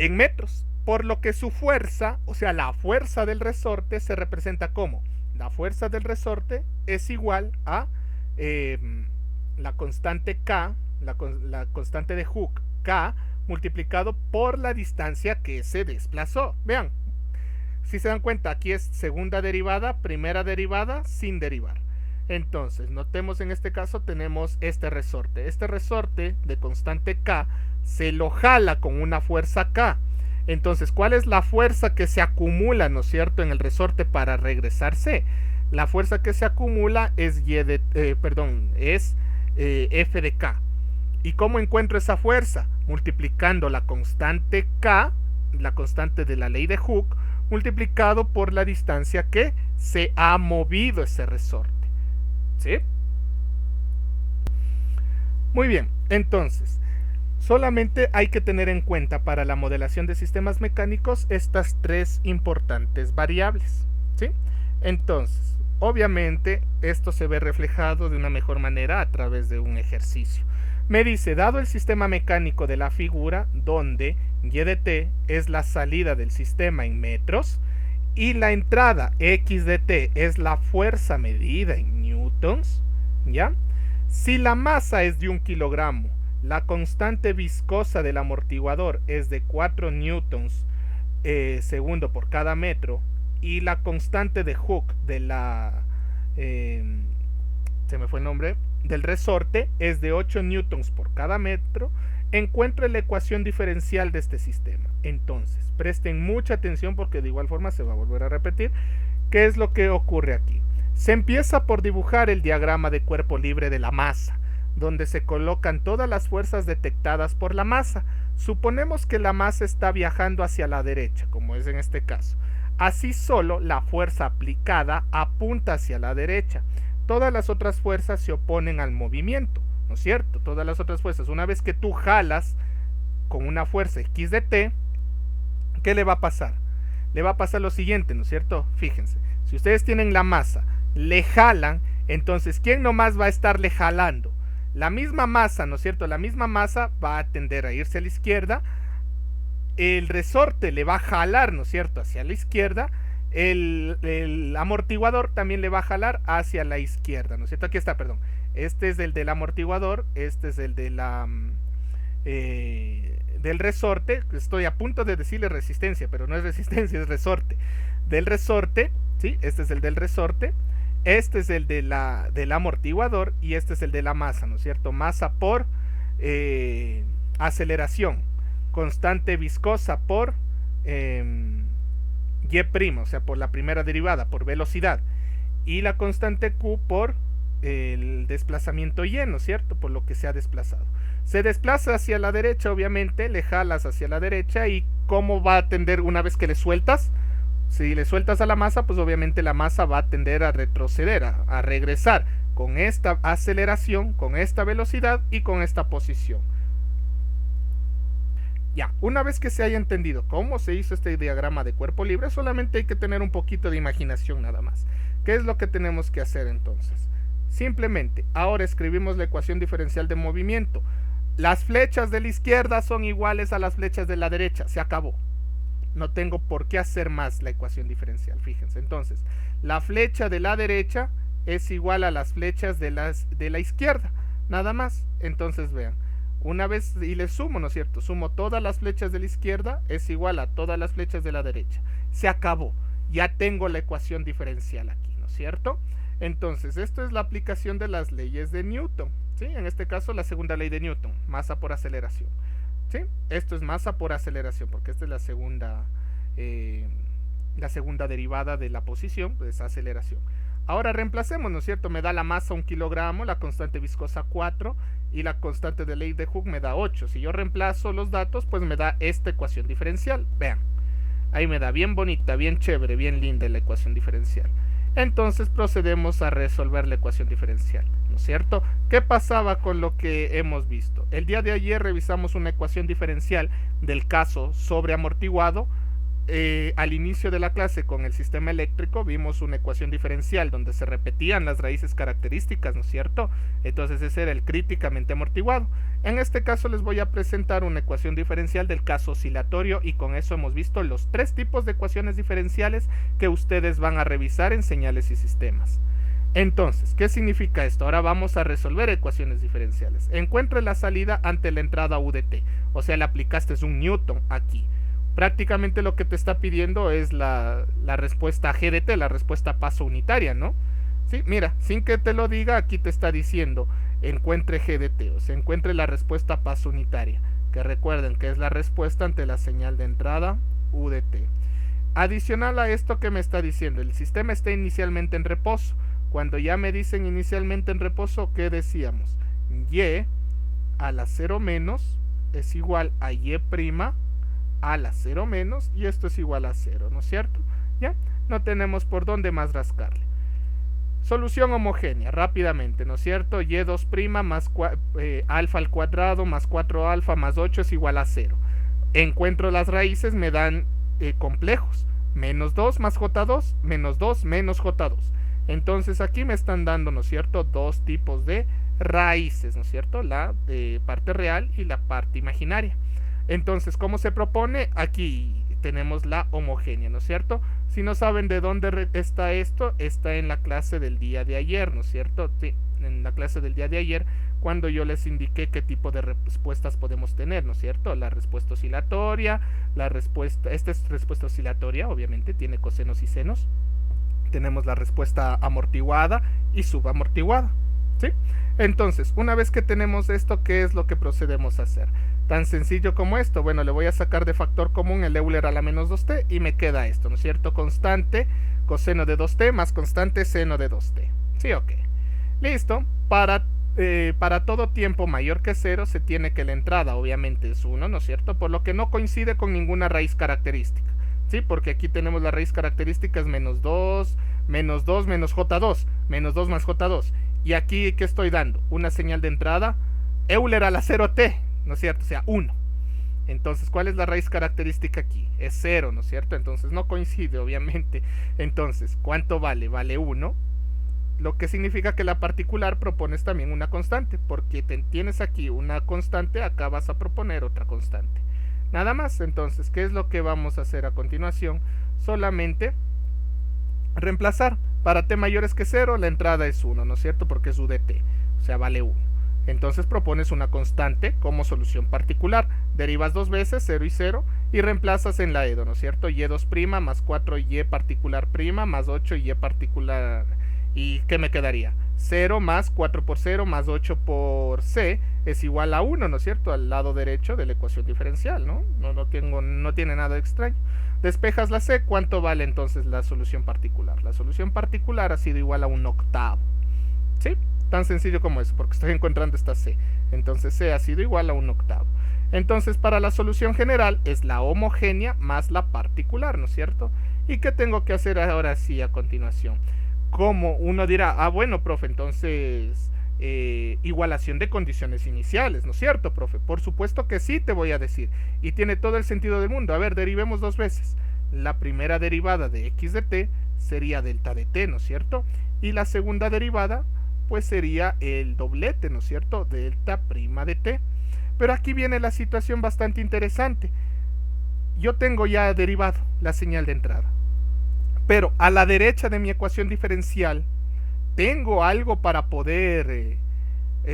en metros, por lo que su fuerza, o sea, la fuerza del resorte se representa como la fuerza del resorte es igual a la constante K, la constante de Hooke K multiplicado por la distancia que se desplazó. Vean, si se dan cuenta, aquí es segunda derivada, primera derivada sin derivar. Entonces, notemos en este caso tenemos este resorte. Este resorte de constante K se lo jala con una fuerza K. Entonces, ¿cuál es la fuerza que se acumula, ¿no es cierto?, en el resorte para regresarse? La fuerza que se acumula es F de K. ¿Y cómo encuentro esa fuerza? Multiplicando la constante K, la constante de la ley de Hooke, multiplicado por la distancia que se ha movido ese resorte, ¿sí? Muy bien, entonces, Solamente hay que tener en cuenta para la modelación de sistemas mecánicos estas tres importantes variables, ¿sí? Entonces, obviamente, esto se ve reflejado de una mejor manera a través de un ejercicio. Me dice, dado el sistema mecánico de la figura, donde y de t es la salida del sistema en metros y la entrada x de t es la fuerza medida en newtons, ¿ya? Si la masa es de 1 kilogramo, la constante viscosa del amortiguador es de 4 newtons segundo por cada metro y la constante de Hooke de la se me fue el nombre del resorte es de 8 newtons por cada metro, encuentre la ecuación diferencial de este sistema. Entonces, presten mucha atención porque de igual forma se va a volver a repetir. ¿Qué es lo que ocurre aquí? Se empieza por dibujar el diagrama de cuerpo libre de la masa, donde se colocan todas las fuerzas detectadas por la masa. Suponemos que la masa está viajando hacia la derecha, como es en este caso. Así solo la fuerza aplicada apunta hacia la derecha. Todas las otras fuerzas se oponen al movimiento, ¿no es cierto? Todas las otras fuerzas. Una vez que tú jalas con una fuerza x de t, ¿qué le va a pasar? Le va a pasar lo siguiente, ¿no es cierto? Fíjense, si ustedes tienen la masa, le jalan, entonces ¿quién nomás va a estarle jalando? La misma masa, ¿no es cierto? La misma masa va a tender a irse a la izquierda, el resorte le va a jalar, ¿no es cierto?, hacia la izquierda, el amortiguador también le va a jalar hacia la izquierda, ¿no es cierto? Aquí está, perdón. Este es el del amortiguador, este es el de la del resorte. Estoy a punto de decirle resistencia, pero no es resistencia, es resorte. Del resorte, ¿sí? Este es el del resorte. Este es el de del amortiguador y este es el de la masa, ¿no es cierto? Masa por aceleración, constante viscosa por y', o sea, por la primera derivada, por velocidad, y la constante Q por el desplazamiento y, ¿no es cierto?, por lo que se ha desplazado. Se desplaza hacia la derecha, obviamente, le jalas hacia la derecha, y ¿cómo va a tender una vez que le sueltas? Si le sueltas a la masa, pues obviamente la masa va a tender a retroceder, a regresar con esta aceleración, con esta velocidad y con esta posición. Ya, una vez que se haya entendido cómo se hizo este diagrama de cuerpo libre, solamente hay que tener un poquito de imaginación nada más. ¿Qué es lo que tenemos que hacer entonces? Simplemente, ahora escribimos la ecuación diferencial de movimiento. Las flechas de la izquierda son iguales a las flechas de la derecha, se acabó. No tengo por qué hacer más la ecuación diferencial, fíjense. Entonces, la flecha de la derecha es igual a las flechas de la izquierda, nada más. Entonces vean, una vez, y le sumo, ¿no es cierto? Sumo todas las flechas de la izquierda es igual a todas las flechas de la derecha. Se acabó, ya tengo la ecuación diferencial aquí, ¿no es cierto? Entonces, esto es la aplicación de las leyes de Newton, ¿sí? En este caso, la segunda ley de Newton, masa por aceleración. ¿Sí? Esto es masa por aceleración, porque esta es la segunda derivada de la posición, pues aceleración. Ahora reemplacemos, ¿no es cierto? Me da la masa 1 kilogramo, la constante viscosa 4 y la constante de ley de Hooke me da 8. Si yo reemplazo los datos, pues me da esta ecuación diferencial. Vean, ahí me da bien bonita, bien chévere, bien linda la ecuación diferencial. Entonces procedemos a resolver la ecuación diferencial, ¿no es cierto? ¿Qué pasaba con lo que hemos visto? El día de ayer revisamos una ecuación diferencial del caso sobreamortiguado. Al inicio de la clase con el sistema eléctrico vimos una ecuación diferencial donde se repetían las raíces características, ¿no es cierto? Entonces ese era el críticamente amortiguado. En este caso les voy a presentar una ecuación diferencial del caso oscilatorio, y con eso hemos visto los 3 tipos de ecuaciones diferenciales que ustedes van a revisar en señales y sistemas. Entonces, ¿qué significa esto? Ahora vamos a resolver ecuaciones diferenciales. Encuentre la salida ante la entrada U de t, o sea, le aplicaste un newton aquí. Prácticamente lo que te está pidiendo es la respuesta G de t, la respuesta a paso unitaria, ¿no? Sí, mira, sin que te lo diga, aquí te está diciendo encuentre G de t, o sea, encuentre la respuesta a paso unitaria, que recuerden que es la respuesta ante la señal de entrada U de t. Adicional a esto, que me está diciendo, el sistema está inicialmente en reposo. Cuando ya me dicen inicialmente en reposo, ¿qué decíamos? Y a la 0 menos es igual a Y' a la 0 menos, y esto es igual a 0, ¿no es cierto? Ya no tenemos por dónde más rascarle. Solución homogénea, rápidamente, ¿no es cierto? Y2' más alfa al cuadrado más 4 alfa más 8 es igual a 0. Encuentro las raíces, me dan complejos. Menos 2 más J2, menos 2 menos J2. Entonces aquí me están dando, ¿no es cierto?, dos tipos de raíces, ¿no es cierto? La parte real y la parte imaginaria. Entonces, ¿cómo se propone? Aquí tenemos la homogénea, ¿no es cierto? Si no saben de dónde está esto, está en la clase del día de ayer, ¿no es cierto? Sí, en la clase del día de ayer, cuando yo les indiqué qué tipo de respuestas podemos tener, ¿no es cierto? La respuesta oscilatoria, esta es respuesta oscilatoria, obviamente, tiene cosenos y senos. Tenemos la respuesta amortiguada y subamortiguada, ¿sí? Entonces, una vez que tenemos esto, ¿qué es lo que procedemos a hacer? Tan sencillo como esto. Bueno, le voy a sacar de factor común el Euler a la menos 2t y me queda esto, ¿no es cierto? Constante coseno de 2t más constante seno de 2t. Sí, ok. Listo. Para todo tiempo mayor que 0 se tiene que la entrada obviamente es 1, ¿no es cierto? Por lo que no coincide con ninguna raíz característica. ¿Sí? Porque aquí tenemos la raíz característica es menos 2 menos J2, menos 2 más J2. Y aquí, ¿qué estoy dando? Una señal de entrada, Euler a la 0t, ¿no es cierto? O sea, 1. Entonces, ¿cuál es la raíz característica aquí? Es 0, ¿no es cierto? Entonces, no coincide, obviamente. Entonces, ¿cuánto vale? Vale 1. Lo que significa que la particular propones también una constante, porque tienes aquí una constante, acá vas a proponer otra constante. Nada más. Entonces, ¿qué es lo que vamos a hacer a continuación? Solamente reemplazar. Para t mayores que 0, la entrada es 1, ¿no es cierto? Porque es u de t, o sea, vale 1. Entonces propones una constante como solución particular. Derivas dos veces, 0 y 0, y reemplazas en la EDO, ¿no es cierto? Y2' más 4y particular prima más 8y particular. ¿Y qué me quedaría? 0 más 4 por 0 más 8 por c es igual a 1, ¿no es cierto? Al lado derecho de la ecuación diferencial, ¿no? No tiene nada extraño. Despejas la c, ¿cuánto vale entonces la solución particular? La solución particular ha sido igual a 1/8. ¿Sí? Tan sencillo como eso, porque estoy encontrando esta c. Entonces c ha sido igual a 1/8. Entonces para la solución general es la homogénea más la particular, ¿no es cierto? ¿Y qué tengo que hacer ahora sí a continuación? Como uno dirá, bueno, profe, entonces igualación de condiciones iniciales, ¿no es cierto, profe? Por supuesto que sí, te voy a decir. Y tiene todo el sentido del mundo. A ver, derivemos dos veces. La primera derivada de x de t sería delta de t, ¿no es cierto? Y la segunda derivada, pues sería el doblete, ¿no es cierto? Delta prima de t. Pero aquí viene la situación bastante interesante. Yo tengo ya derivado la señal de entrada. Pero a la derecha de mi ecuación diferencial, ¿tengo algo para poder...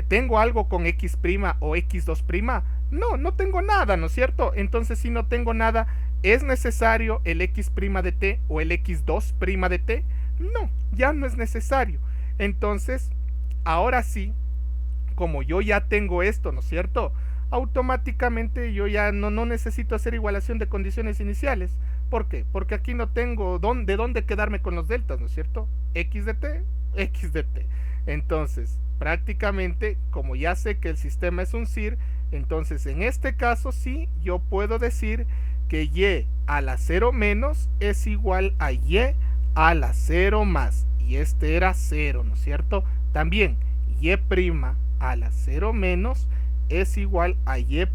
¿tengo algo con x' o x2'? No tengo nada, ¿no es cierto? Entonces, si no tengo nada, ¿es necesario el x' de t o el x2' de t? No, ya no es necesario. Entonces, ahora sí, como yo ya tengo esto, ¿no es cierto? Automáticamente yo ya no necesito hacer igualación de condiciones iniciales. ¿Por qué? Porque aquí no tengo de dónde quedarme con los deltas, ¿no es cierto? X de t, x de t. Entonces, prácticamente, como ya sé que el sistema es un CIR, entonces en este caso sí, yo puedo decir que y a la 0 menos es igual a y a la 0 más. Y este era 0, ¿no es cierto? También y' a la 0 menos es igual a y'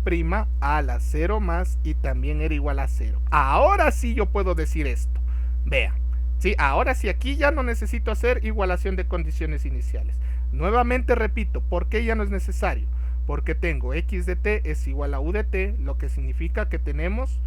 a la 0 más y también era igual a 0. Ahora sí yo puedo decir esto. Vean, ¿sí? Ahora sí aquí ya no necesito hacer igualación de condiciones iniciales. Nuevamente repito, ¿por qué ya no es necesario? Porque tengo x de t es igual a u de t, lo que significa que tenemos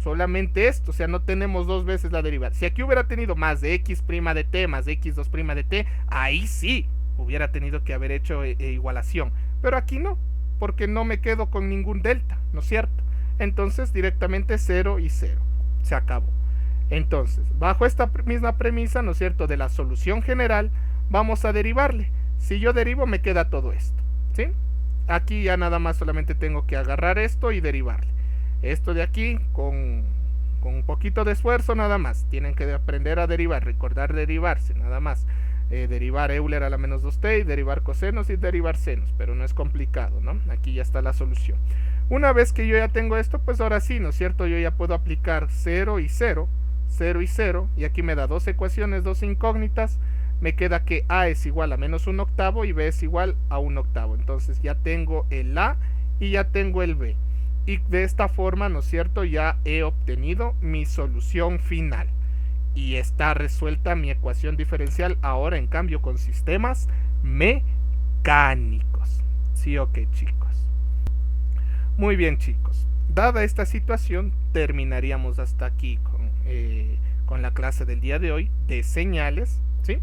solamente esto, o sea, no tenemos dos veces la derivada. Si aquí hubiera tenido más de x' de t más de x2' de t, ahí sí hubiera tenido que haber hecho igualación. Pero aquí no, porque no me quedo con ningún delta, ¿no es cierto? Entonces directamente 0 y 0, se acabó. Entonces, bajo esta misma premisa, ¿no es cierto?, de la solución general, vamos a derivarle. Si yo derivo me queda todo esto, ¿sí? Aquí ya nada más solamente tengo que agarrar esto y derivarle. Esto de aquí con un poquito de esfuerzo nada más. Tienen que aprender a derivar, recordar derivarse, nada más. Derivar Euler a la menos 2t y derivar cosenos y derivar senos, pero no es complicado, ¿no? Aquí ya está la solución. Una vez que yo ya tengo esto, pues ahora sí, ¿no es cierto? Yo ya puedo aplicar 0 y 0, 0 y 0, y aquí me da dos ecuaciones, dos incógnitas. me queda que A es igual a menos 1/8 y B es igual a 1/8. Entonces ya tengo el A y ya tengo el B. Y de esta forma, ¿no es cierto?, ya he obtenido mi solución final. Y está resuelta mi ecuación diferencial ahora, en cambio, con sistemas mecánicos. ¿Sí o qué, chicos? Muy bien, chicos. Dada esta situación, terminaríamos hasta aquí con la clase del día de hoy de señales, ¿sí?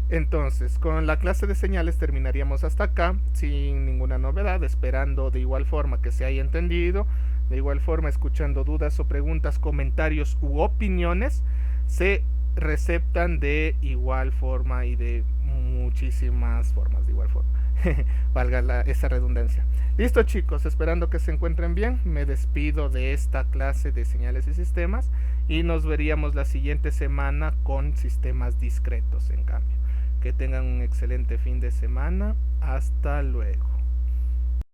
Entonces, con la clase de señales terminaríamos hasta acá, sin ninguna novedad, esperando de igual forma que se haya entendido, de igual forma escuchando dudas o preguntas, comentarios u opiniones, se receptan de igual forma y de muchísimas formas de igual forma. Valga esa redundancia. Listo, chicos, esperando que se encuentren bien, me despido de esta clase de señales y sistemas y nos veríamos la siguiente semana con sistemas discretos, en cambio. Que tengan un excelente fin de semana. Hasta luego.